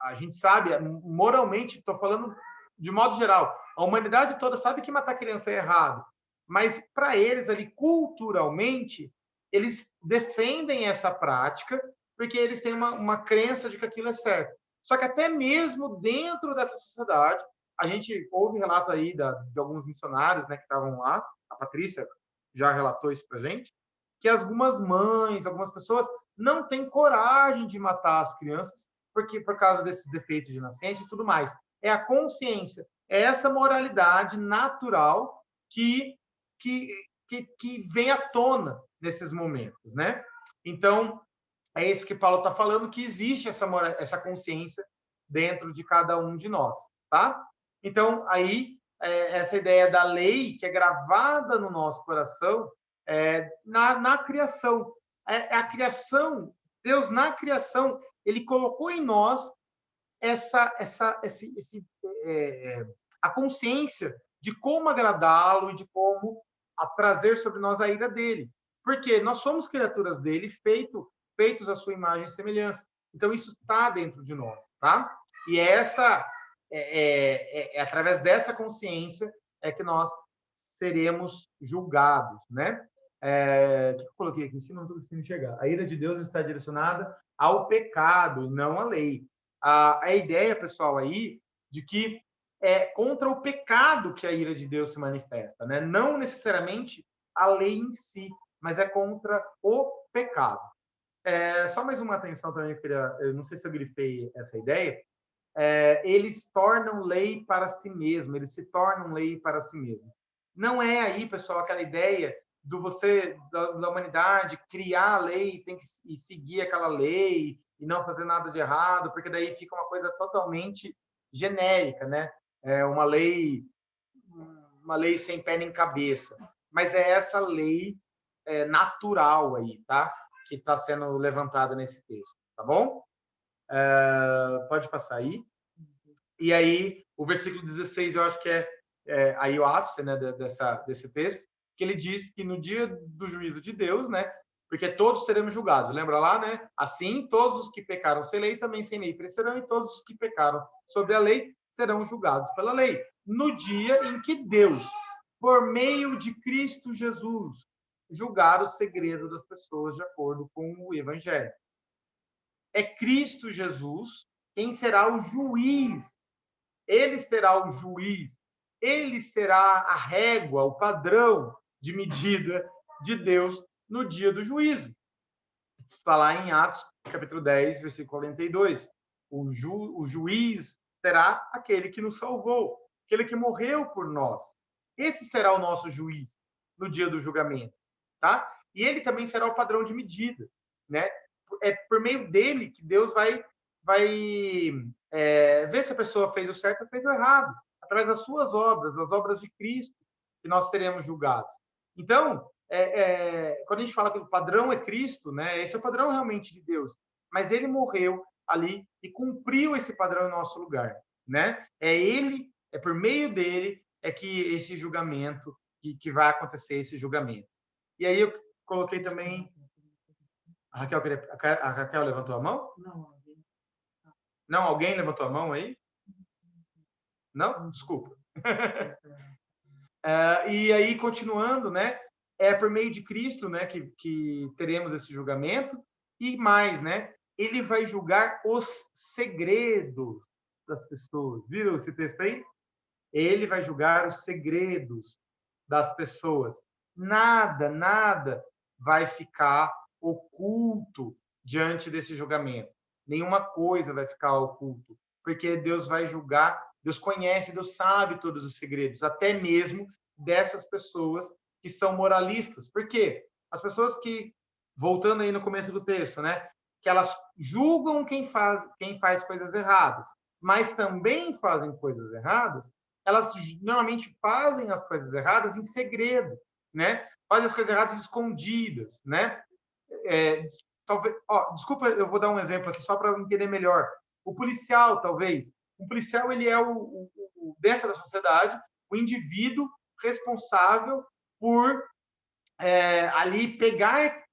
A gente sabe, moralmente, estou falando de modo geral, a humanidade toda sabe que matar criança é errado, mas para eles ali, culturalmente, eles defendem essa prática porque eles têm uma crença de que aquilo é certo. Só que até mesmo dentro dessa sociedade, a gente ouve relato aí de alguns missionários, né, que estavam lá, a Patrícia já relatou isso para gente, que algumas mães, algumas pessoas não têm coragem de matar as crianças por causa desses defeitos de nascença e tudo mais. É a consciência, é essa moralidade natural que vem à tona nesses momentos, né? Então, é isso que Paulo está falando, que existe essa consciência dentro de cada um de nós, tá? Então, aí, essa ideia da lei, que é gravada no nosso coração, na criação. A criação, Deus, na criação, ele colocou em nós a consciência de como agradá-lo e de como trazer sobre nós a ira dele. Porque nós somos criaturas dele, feitos à sua imagem e semelhança. Então, isso está dentro de nós, tá? E através dessa consciência é que nós seremos julgados, né? O que eu coloquei aqui? Se não estou conseguindo chegar. A ira de Deus está direcionada ao pecado e não à lei. A ideia, pessoal, aí, de que é contra o pecado que a ira de Deus se manifesta, né? Não necessariamente a lei em si, mas é contra o pecado. Só mais uma atenção também, eu não sei se eu grifei essa ideia. Eles tornam lei para si mesmo, eles se tornam lei para si mesmo. Não é aí, pessoal, aquela ideia da humanidade criar a lei e seguir aquela lei e não fazer nada de errado, porque daí fica uma coisa totalmente genérica, né? Uma lei sem pé nem cabeça. Mas é essa lei natural aí, tá? Que está sendo levantada nesse texto, tá bom? Pode passar aí. E aí, o versículo 16, eu acho que é aí o ápice, né, desse texto, que ele diz que no dia do juízo de Deus, né, porque todos seremos julgados. Lembra lá, né? Assim, todos os que pecaram sem lei também sem lei perecerão, e todos os que pecaram sobre a lei serão julgados pela lei. No dia em que Deus, por meio de Cristo Jesus, julgar o segredo das pessoas de acordo com o Evangelho. É Cristo Jesus quem será o juiz ele será o juiz, ele será a régua, o padrão de medida de Deus no dia do juízo. Está lá em Atos, capítulo 10, versículo 42. O juiz será aquele que nos salvou, aquele que morreu por nós. Esse será o nosso juiz no dia do julgamento, tá? E ele também será o padrão de medida, né? É por meio dele que Deus vai ver se a pessoa fez o certo ou fez o errado, através das suas obras, das obras de Cristo, que nós seremos julgados. Então, quando a gente fala que o padrão é Cristo, né? Esse é o padrão realmente de Deus. Mas ele morreu ali e cumpriu esse padrão em nosso lugar, né? É por meio dele que esse julgamento, que vai acontecer esse julgamento. E aí eu coloquei também... A Raquel levantou a mão? Não, alguém levantou a mão aí? Não? Desculpa. E aí, continuando, né? É por meio de Cristo, né, que teremos esse julgamento. E mais, né? Ele vai julgar os segredos das pessoas. Viram esse texto aí? Ele vai julgar os segredos das pessoas. Nada vai ficar oculto diante desse julgamento. Nenhuma coisa vai ficar oculto, porque Deus vai julgar, Deus conhece, Deus sabe todos os segredos, até mesmo dessas pessoas que são moralistas. Por quê? As pessoas que, voltando aí no começo do texto, né, que elas julgam quem faz coisas erradas, mas também fazem coisas erradas, elas normalmente fazem as coisas erradas em segredo, né? Fazem as coisas erradas escondidas, né? Talvez, desculpa, eu vou dar um exemplo aqui só para entender melhor. O policial, talvez, o policial ele é dentro da sociedade o indivíduo responsável por ali pegar,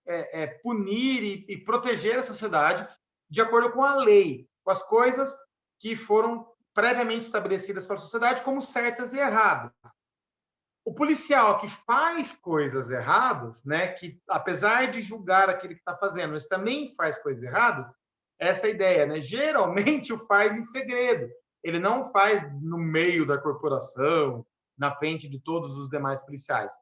punir e proteger a sociedade de acordo com a lei, com as coisas que foram previamente estabelecidas pela sociedade como certas e erradas. O policial que faz coisas erradas, né, que apesar de julgar aquele que está fazendo, mas também faz coisas erradas, essa é a ideia, né? Geralmente o faz em segredo. Ele não faz no meio da corporação, na frente de todos os demais policiais.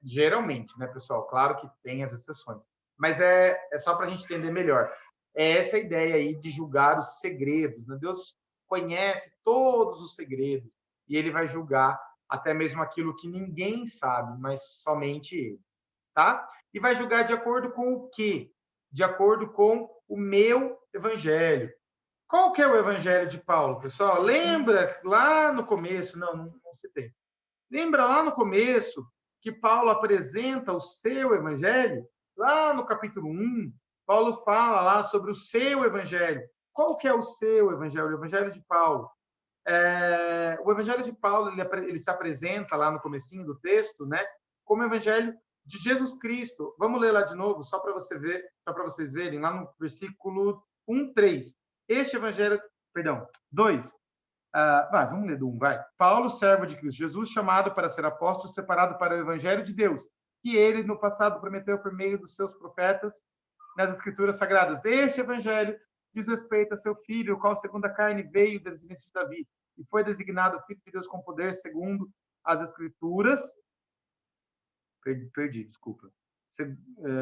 Geralmente, né, pessoal? Claro que tem as exceções, mas é só para a gente entender melhor. É essa a ideia aí de julgar os segredos, né? Deus conhece todos os segredos e ele vai julgar até mesmo aquilo que ninguém sabe, mas somente ele, tá? E vai julgar de acordo com o quê? De acordo com o meu evangelho. Qual que é o evangelho de Paulo, pessoal? Lembra lá no começo? Não citei. Lembra lá no começo que Paulo apresenta o seu evangelho? Lá no capítulo 1, Paulo fala lá sobre o seu evangelho. Qual que é o seu evangelho? O evangelho de Paulo. O evangelho de Paulo ele se apresenta lá no comecinho do texto, né, como o evangelho de Jesus Cristo. Vamos ler lá de novo, só para vocês verem, lá no versículo 1:3. Este evangelho, perdão, 2. Vamos ler do 1, vai. Paulo, servo de Cristo Jesus, chamado para ser apóstolo, separado para o evangelho de Deus, que ele no passado prometeu por meio dos seus profetas nas escrituras sagradas. Este evangelho diz respeito a seu filho, o qual, segundo a carne, veio da descendência de Davi, e foi designado filho de Deus com poder, segundo as Escrituras. Perdi, desculpa.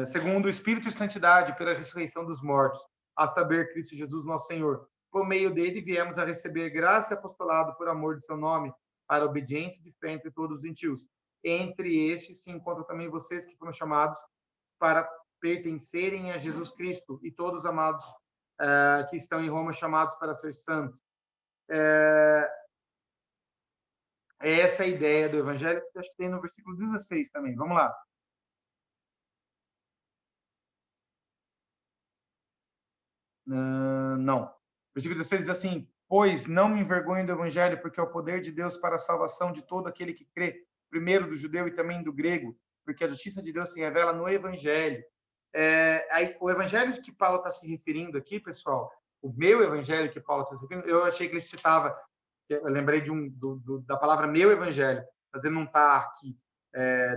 Segundo o Espírito de Santidade, pela ressurreição dos mortos, a saber, Cristo Jesus, nosso Senhor. Por meio dele, viemos a receber graça e apostolado por amor de seu nome, para a obediência de fé entre todos os gentios. Entre estes se encontram também vocês que foram chamados para pertencerem a Jesus Cristo, e todos amados que estão em Roma chamados para ser santos. Essa é a ideia do Evangelho, que acho que tem no versículo 16 também. Vamos lá. Não. Versículo 16 diz assim: pois não me envergonho do Evangelho, porque é o poder de Deus para a salvação de todo aquele que crê, primeiro do judeu e também do grego, porque a justiça de Deus se revela no Evangelho. O Evangelho que Paulo está se referindo aqui, pessoal, o meu Evangelho que Paulo está se referindo, eu achei que ele citava, eu lembrei da palavra meu Evangelho, mas ele não está aqui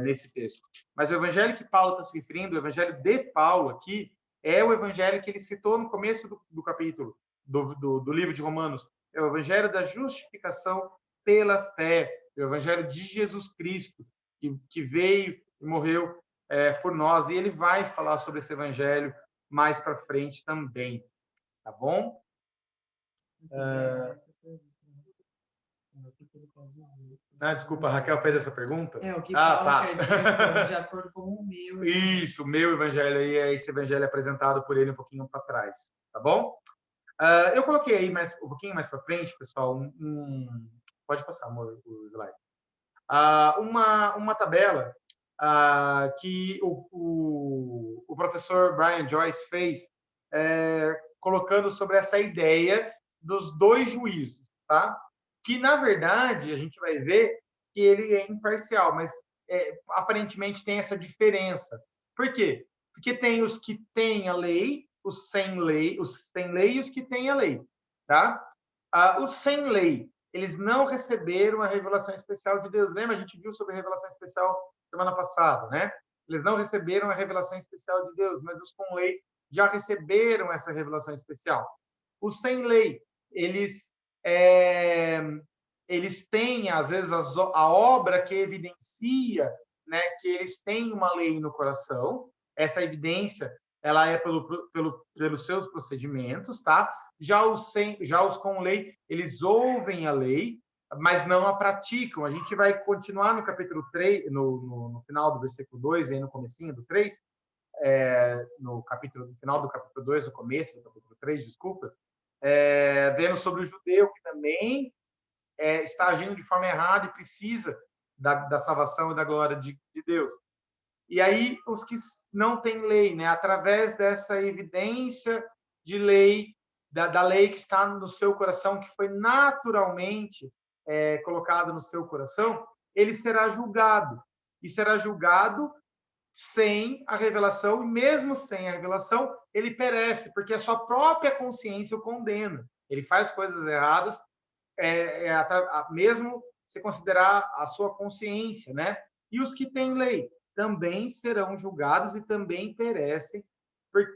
nesse texto. Mas o Evangelho que Paulo está se referindo, o Evangelho de Paulo aqui, é o Evangelho que ele citou no começo do capítulo, do livro de Romanos, é o evangelho da justificação pela fé, o evangelho de Jesus Cristo, que veio e morreu por nós, e ele vai falar sobre esse evangelho mais para frente também, tá bom? Desculpa, a Raquel fez essa pergunta? O que Paulo tá. quer dizer, de acordo com o meu. Isso, o meu evangelho aí é esse evangelho apresentado por ele um pouquinho para trás, tá bom? Eu coloquei aí um pouquinho mais para frente, pessoal, pode passar, amor, o slide. Uma tabela que o professor Brian Joyce fez, colocando sobre essa ideia dos dois juízos, tá? Que, na verdade, a gente vai ver que ele é imparcial, mas aparentemente tem essa diferença. Por quê? Porque tem os que têm a lei, os sem lei e os que têm a lei, tá? Os sem lei, eles não receberam a revelação especial de Deus. Lembra? A gente viu sobre a revelação especial semana passada, né? Eles não receberam a revelação especial de Deus, mas os com lei já receberam essa revelação especial. Os sem lei, eles têm, às vezes, a obra que evidencia, né, que eles têm uma lei no coração. Essa evidência, ela é pelos seus procedimentos, tá? Já os com lei, eles ouvem a lei, mas não a praticam. A gente vai continuar no capítulo 3, no final do versículo 2, aí no comecinho do 3, no final do capítulo 2, no começo do capítulo 3, desculpa, vendo sobre o judeu, que também está agindo de forma errada e precisa da salvação e da glória de Deus. E aí, os que não têm lei, né, através dessa evidência de lei, da lei que está no seu coração, que foi naturalmente colocado no seu coração, ele será julgado. E será julgado sem a revelação, e mesmo sem a revelação, ele perece, porque a sua própria consciência o condena. Ele faz coisas erradas, mesmo se considerar a sua consciência, né? E os que têm lei também serão julgados e também perecem por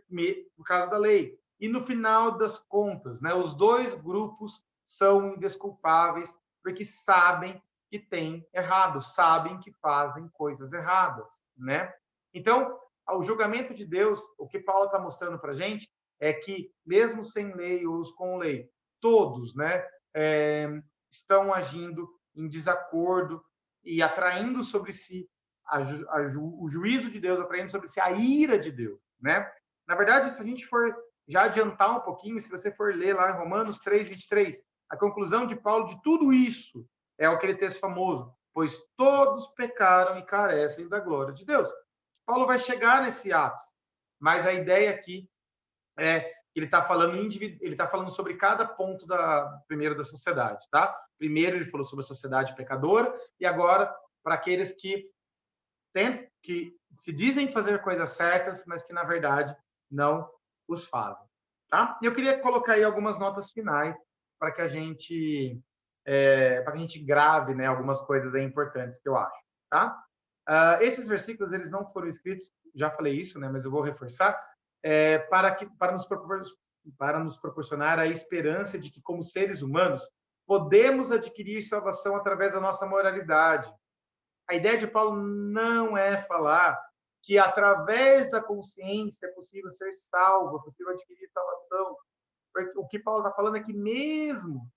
causa da lei. E no final das contas, né, os dois grupos são indesculpáveis porque sabem que têm errado, sabem que fazem coisas erradas, né? Então, o julgamento de Deus, o que Paulo está mostrando para a gente é que, mesmo sem lei ou os com lei, todos, né, estão agindo em desacordo e atraindo sobre si o juízo de Deus, atraindo sobre si a ira de Deus, né? Na verdade, se a gente for já adiantar um pouquinho, se você for ler lá em Romanos 3:23, a conclusão de Paulo de tudo isso é aquele texto famoso, pois todos pecaram e carecem da glória de Deus. Paulo vai chegar nesse ápice, mas a ideia aqui é ele está falando sobre cada ponto primeiro da sociedade, tá? Primeiro ele falou sobre a sociedade pecadora e agora para aqueles que se dizem fazer coisas certas, mas que na verdade não os fazem, tá? E eu queria colocar aí algumas notas finais para que a gente grave, né, algumas coisas aí importantes que eu acho, tá? Esses versículos eles não foram escritos, já falei isso, né, mas eu vou reforçar, para nos proporcionar a esperança de que, como seres humanos, podemos adquirir salvação através da nossa moralidade. A ideia de Paulo não é falar que, através da consciência, é possível ser salvo, é possível adquirir salvação. Porque o que Paulo está falando é que mesmo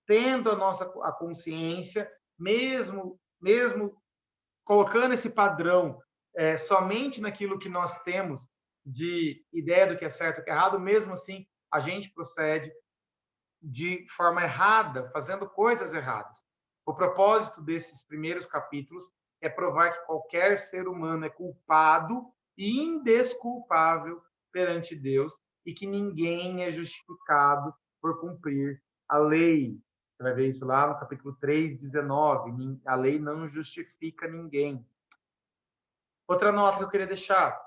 tendo a consciência, mesmo colocando esse padrão somente naquilo que nós temos de ideia do que é certo e o que é errado, mesmo assim, a gente procede de forma errada, fazendo coisas erradas. O propósito desses primeiros capítulos é provar que qualquer ser humano é culpado e indesculpável perante Deus e que ninguém é justificado por cumprir a lei. Você vai ver isso lá no capítulo 3:19. A lei não justifica ninguém. Outra nota que eu queria deixar: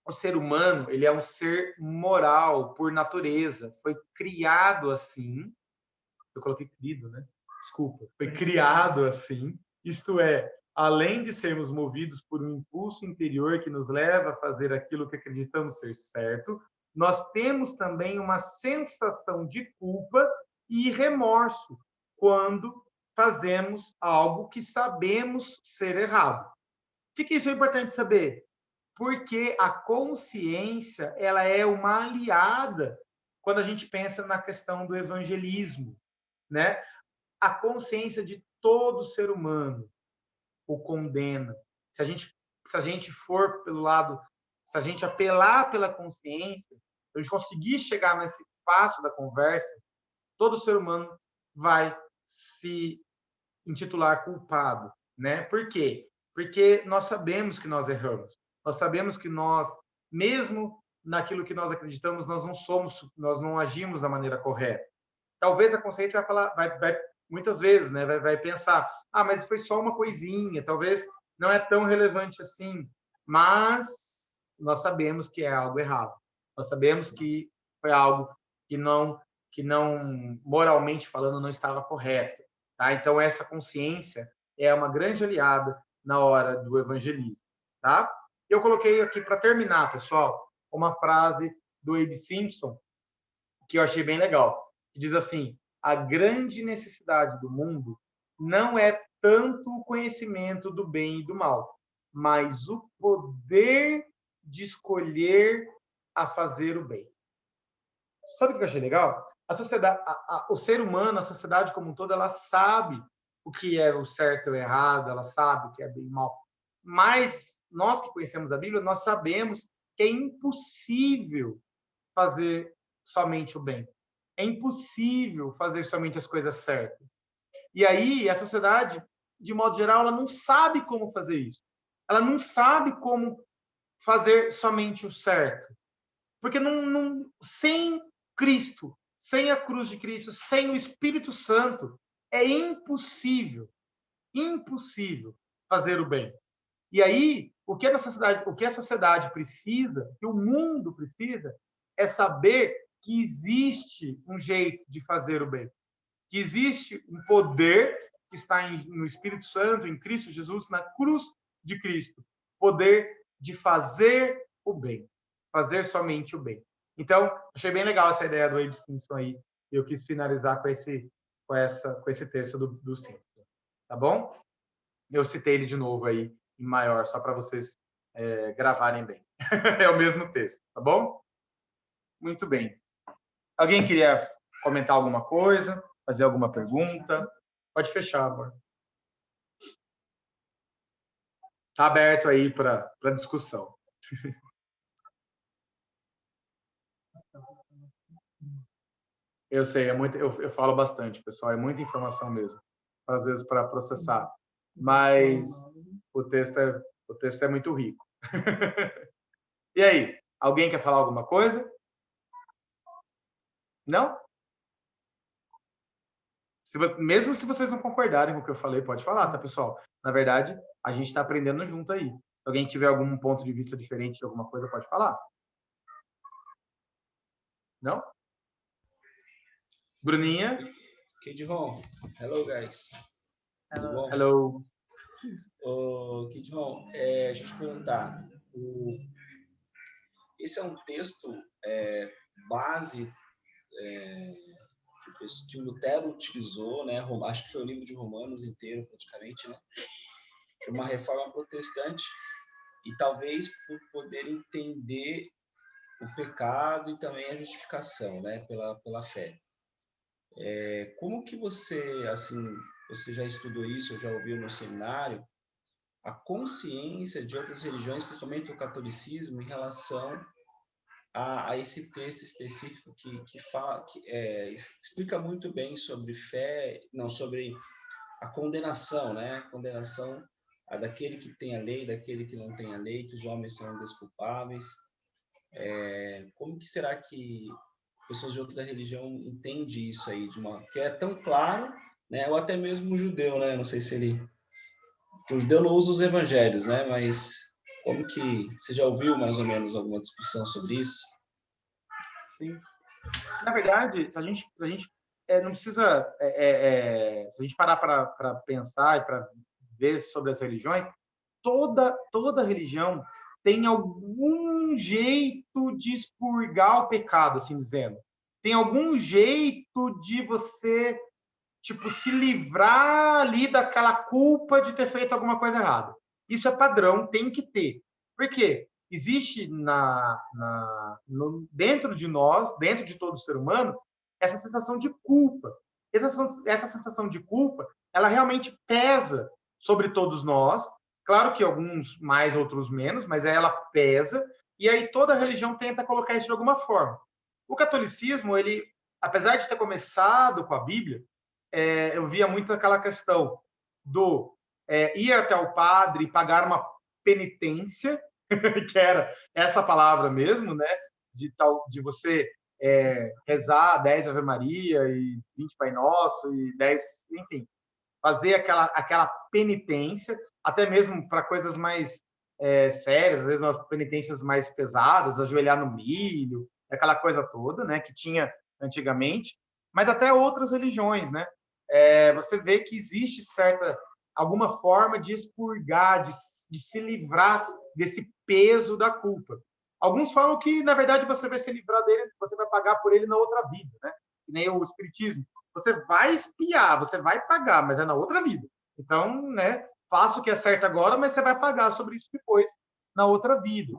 o ser humano, ele é um ser moral por natureza, foi criado assim. Eu coloquei criado, né? Desculpa, foi criado assim. Isto é, além de sermos movidos por um impulso interior que nos leva a fazer aquilo que acreditamos ser certo, nós temos também uma sensação de culpa e remorso quando fazemos algo que sabemos ser errado. Por que isso é importante saber? Porque a consciência, ela é uma aliada quando a gente pensa na questão do evangelismo, né? A consciência de todo ser humano o condena. Se a gente for pelo lado, se a gente apelar pela consciência, a gente conseguir chegar nesse passo da conversa, todo ser humano vai se intitular culpado, né? Por quê? Porque nós sabemos que nós erramos. Nós sabemos que nós, mesmo naquilo que nós acreditamos, nós não agimos da maneira correta. Talvez a consciência vai falar, vai muitas vezes, né? Vai pensar, mas foi só uma coisinha, talvez não é tão relevante assim. Mas nós sabemos que é algo errado. Nós sabemos que foi algo que não moralmente falando não estava correto. Tá? Então, essa consciência é uma grande aliada na hora do evangelismo. Tá? Eu coloquei aqui, para terminar, pessoal, uma frase do Abe Simpson, que eu achei bem legal, que diz assim: a grande necessidade do mundo não é tanto o conhecimento do bem e do mal, mas o poder de escolher a fazer o bem. Sabe o que eu achei legal? A sociedade, o ser humano, a sociedade como um todo, ela sabe o que é o certo e o errado, ela sabe o que é bem e mal. Mas nós que conhecemos a Bíblia, nós sabemos que é impossível fazer somente o bem. É impossível fazer somente as coisas certas. E aí, a sociedade, de modo geral, ela não sabe como fazer isso. Ela não sabe como fazer somente o certo. Porque sem Cristo, sem a cruz de Cristo, sem o Espírito Santo, é impossível fazer o bem. E aí, o que a sociedade precisa, o que o mundo precisa, é saber que existe um jeito de fazer o bem, que existe um poder que está no Espírito Santo, em Cristo Jesus, na cruz de Cristo, poder de fazer o bem, fazer somente o bem. Então, achei bem legal essa ideia do Abe Simpson aí. Eu quis finalizar com esse texto do Simpson, tá bom? Eu citei ele de novo aí em maior, só para vocês gravarem bem. É o mesmo texto, tá bom? Muito bem. Alguém queria comentar alguma coisa? Fazer alguma pergunta? Pode fechar, amor. Está aberto aí para discussão. Eu sei, eu falo bastante, pessoal, é muita informação mesmo, às vezes para processar, mas o texto é muito rico. E aí, alguém quer falar alguma coisa? Não? Mesmo se vocês não concordarem com o que eu falei, pode falar, tá, pessoal? Na verdade, a gente está aprendendo junto aí. Se alguém tiver algum ponto de vista diferente de alguma coisa, pode falar. Não? Bruninha? Kid Ron, hello guys. Tudo bom? Hello. Kid Ron, deixa eu te perguntar. Esse é um texto base que o Lutero utilizou, né? Acho que foi o livro de Romanos inteiro, praticamente, né? Uma reforma protestante, e talvez por poder entender o pecado e também a justificação, né? Pela fé. Como que você, assim, você já estudou isso, ou já ouviu no seminário, a consciência de outras religiões, principalmente do catolicismo, em relação a esse texto específico que fala, explica muito bem sobre fé, não, sobre a condenação, né? A condenação daquele que tem a lei, daquele que não tem a lei, que os homens são desculpáveis. Como que será que pessoas de outra religião entendem isso aí, que é tão claro, né? Ou até mesmo um judeu, né? Não sei se porque o judeu não usa os evangelhos, né? Mas como que você já ouviu mais ou menos alguma discussão sobre isso? Sim. Na verdade, se a gente não precisa, se a gente parar para pensar e para ver sobre as religiões, toda religião tem algum jeito de expurgar o pecado, assim dizendo. Tem algum jeito de você, tipo, se livrar ali daquela culpa de ter feito alguma coisa errada. Isso é padrão, tem que ter. Por quê? Existe dentro de nós, dentro de todo ser humano, essa sensação de culpa. Essa sensação de culpa, ela realmente pesa sobre todos nós. Claro que alguns mais, outros menos, mas ela pesa. E aí toda religião tenta colocar isso de alguma forma. O catolicismo, ele, apesar de ter começado com a Bíblia, eu via muito aquela questão do ir até o padre e pagar uma penitência, que era essa palavra mesmo, né? De você rezar 10 Ave Maria e 20 Pai Nosso e 10, enfim, fazer aquela penitência, até mesmo para coisas mais sérias, às vezes umas penitências mais pesadas, ajoelhar no milho, aquela coisa toda, né, que tinha antigamente, mas até outras religiões, né? Você vê que existe alguma forma de expurgar, de se livrar desse peso da culpa. Alguns falam que, na verdade, você vai se livrar dele, você vai pagar por ele na outra vida, né? Que nem o espiritismo. Você vai expiar, você vai pagar, mas é na outra vida. Então, né, faça o que é certo agora, mas você vai pagar sobre isso depois, na outra vida.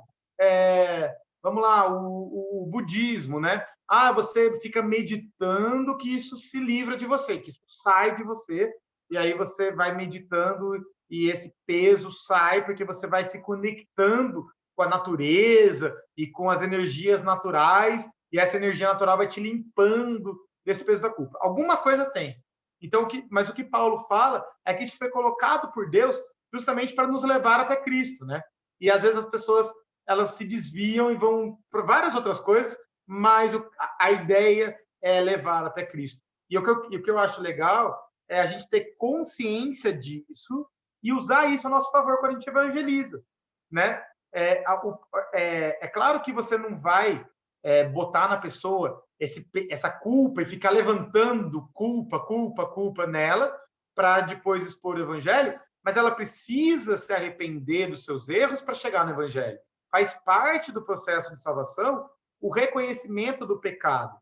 Vamos lá, o budismo, né? Você fica meditando que isso se livra de você, que isso sai de você, e aí você vai meditando e esse peso sai, porque você vai se conectando com a natureza e com as energias naturais, e essa energia natural vai te limpando desse peso da culpa. Alguma coisa tem. Então, mas o que Paulo fala é que isso foi colocado por Deus justamente para nos levar até Cristo, né? E às vezes as pessoas elas se desviam e vão para várias outras coisas, mas a ideia é levar até Cristo. E o que eu acho legal é a gente ter consciência disso e usar isso a nosso favor quando a gente evangeliza, né? É claro que você não vai botar na pessoa essa culpa e ficar levantando culpa nela para depois expor o evangelho, mas ela precisa se arrepender dos seus erros para chegar no evangelho. Faz parte do processo de salvação o reconhecimento do pecado.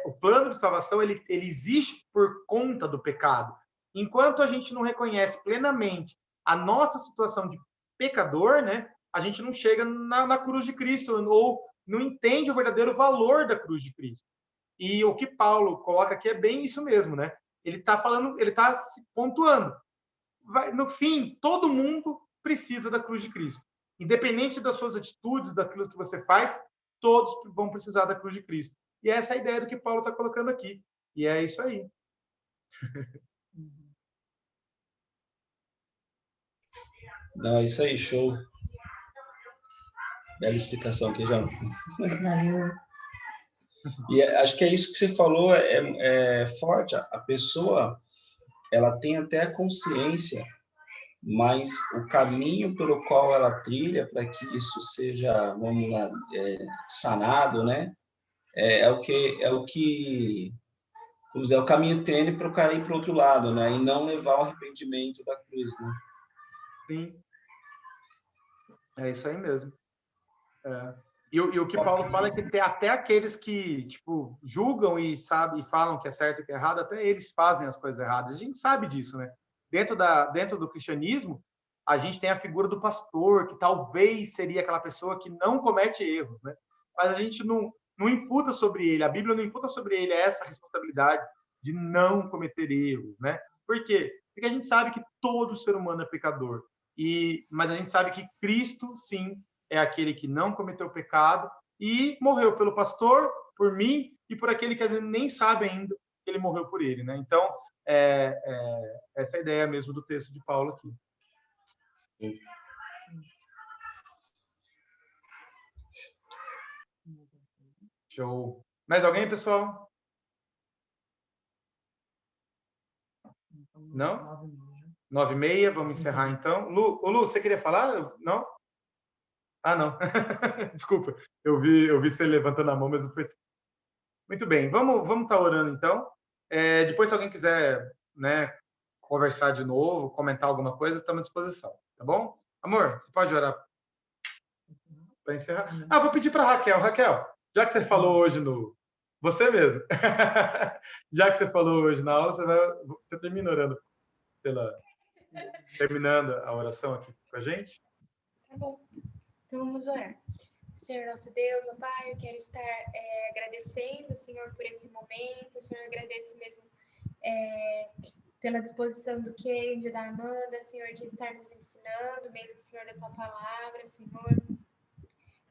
O plano de salvação ele existe por conta do pecado. Enquanto a gente não reconhece plenamente a nossa situação de pecador, né, a gente não chega na cruz de Cristo ou não entende o verdadeiro valor da cruz de Cristo. E o que Paulo coloca aqui é bem isso mesmo, né? Ele está falando, ele está se pontuando. No fim, todo mundo precisa da cruz de Cristo. Independente das suas atitudes, daquilo que você faz, todos vão precisar da cruz de Cristo. E essa é a ideia do que Paulo está colocando aqui. E é isso aí. Não, é isso aí, show. Bela explicação aqui, já. E acho que é isso que você falou, é forte. A pessoa, ela tem até a consciência, mas o caminho pelo qual ela trilha para que isso seja, vamos lá, sanado, né? Vamos dizer, é o caminho tênue para o cara ir para o outro lado, né? E não levar ao arrependimento da cruz, né? Sim. É isso aí mesmo. E o que Paulo fala é que tem até aqueles que, tipo, julgam e falam que é certo e que é errado, até eles fazem as coisas erradas. A gente sabe disso, né? Dentro do cristianismo, a gente tem a figura do pastor, que talvez seria aquela pessoa que não comete erros, né? Mas a gente não imputa sobre ele, a Bíblia não imputa sobre ele essa responsabilidade de não cometer erros, né? Por quê? Porque a gente sabe que todo ser humano é pecador. Mas a gente sabe que Cristo, sim, é aquele que não cometeu pecado e morreu pelo pastor, por mim e por aquele que às vezes nem sabe ainda que ele morreu por ele, né? Então, essa é a ideia mesmo do texto de Paulo aqui. Show. Mais alguém, pessoal? Não? 9h30, vamos encerrar então. Lu, você queria falar? Não? Não. Desculpa. Eu vi você levantando a mão, mas não foi. Muito bem. Vamos estar orando então. Depois, se alguém quiser, né, conversar de novo, comentar alguma coisa, estamos à disposição. Tá bom? Amor, você pode orar para encerrar. Vou pedir para Raquel. Raquel, já que você falou hoje Você mesmo. Já que você falou hoje na aula, você termina orando terminando a oração aqui com a gente? Tá bom. Então vamos orar. Senhor nosso Deus, ó Pai, eu quero estar agradecendo, Senhor, por esse momento. Senhor, eu agradeço mesmo pela disposição do Kendi, da Amanda, Senhor, de estar nos ensinando, mesmo, Senhor, da Tua palavra, Senhor.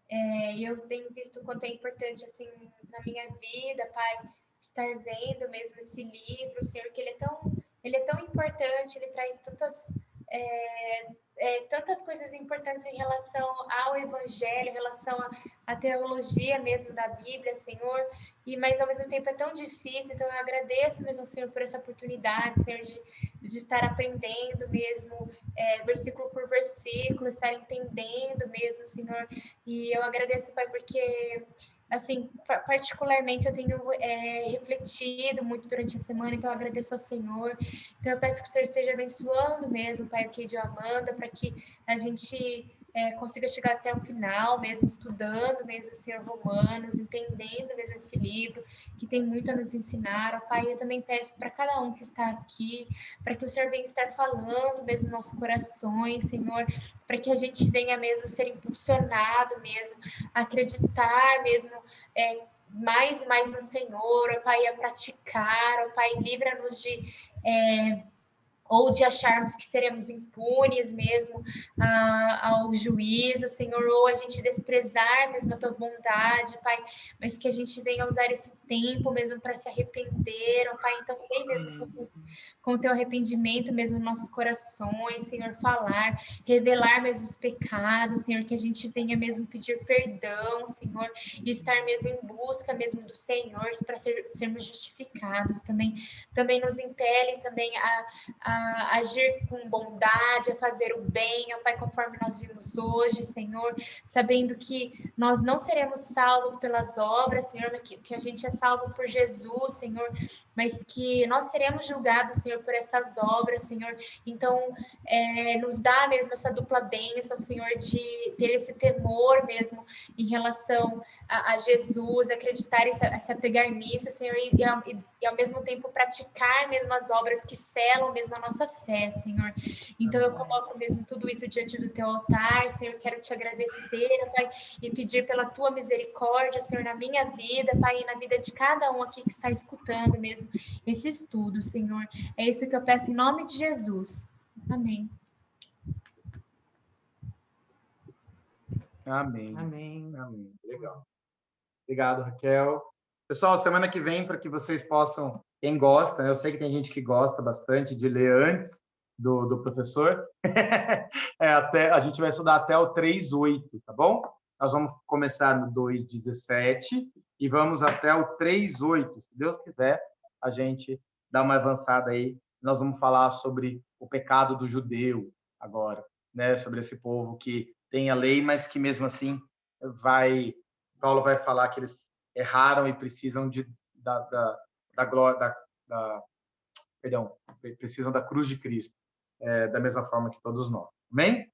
E eu tenho visto o quanto é importante, assim, na minha vida, Pai, estar vendo mesmo esse livro, Senhor, que ele é tão importante, ele traz tantas coisas importantes em relação ao Evangelho, em relação à teologia mesmo da Bíblia, Senhor, mas ao mesmo tempo é tão difícil, então eu agradeço mesmo, Senhor, por essa oportunidade, Senhor, de estar aprendendo mesmo, versículo por versículo, estar entendendo mesmo, Senhor, e eu agradeço, Pai, porque assim, particularmente eu tenho refletido muito durante a semana, então eu agradeço ao Senhor. Então eu peço que o Senhor esteja abençoando mesmo, Pai, o Kendi e a Amanda, para que a gente consiga chegar até o final, mesmo estudando mesmo, Senhor, Romanos, entendendo mesmo esse livro, que tem muito a nos ensinar. Ó, Pai, eu também peço para cada um que está aqui, para que o Senhor venha estar falando mesmo nos nossos corações, Senhor, para que a gente venha mesmo ser impulsionado mesmo, a acreditar mesmo, mais e mais no Senhor, ó Pai, a praticar, ó Pai, livra-nos ou de acharmos que seremos impunes mesmo ao juízo, Senhor, ou a gente desprezar mesmo a Tua bondade, Pai, mas que a gente venha usar esse tempo mesmo para se arrepender, ó Pai, então vem mesmo com o Teu arrependimento mesmo nos nossos corações, Senhor, revelar mesmo os pecados, Senhor, que a gente venha mesmo pedir perdão, Senhor, e estar mesmo em busca mesmo do Senhor para sermos justificados também nos impele também a agir com bondade, a fazer o bem, ó Pai, conforme nós vimos hoje, Senhor, sabendo que nós não seremos salvos pelas obras, Senhor, mas que a gente é salvo por Jesus, Senhor, mas que nós seremos julgados, Senhor, por essas obras, Senhor. Então, nos dá mesmo essa dupla bênção, Senhor, de ter esse temor mesmo em relação a Jesus, acreditar e se apegar nisso, Senhor, e ao mesmo tempo praticar mesmo as obras que selam mesmo a nossa fé, Senhor. Então eu coloco mesmo tudo isso diante do Teu altar, Senhor, quero Te agradecer, Pai, e pedir pela Tua misericórdia, Senhor, na minha vida, Pai, e na vida de cada um aqui que está escutando mesmo esse estudo, Senhor. É isso que eu peço em nome de Jesus. Amém. Amém. Amém. Amém. Legal. Obrigado, Raquel. Pessoal, semana que vem, para que vocês possam, quem gosta, né? Eu sei que tem gente que gosta bastante de ler antes do professor, a gente vai estudar até o 3:8, tá bom? Nós vamos começar no 2:17 e vamos até o 3:8. Se Deus quiser, a gente dá uma avançada aí. Nós vamos falar sobre o pecado do judeu agora, né? Sobre esse povo que tem a lei, mas que mesmo assim Paulo vai falar que eles erraram e precisam da glória, precisam da cruz de Cristo, da mesma forma que todos nós. Amém?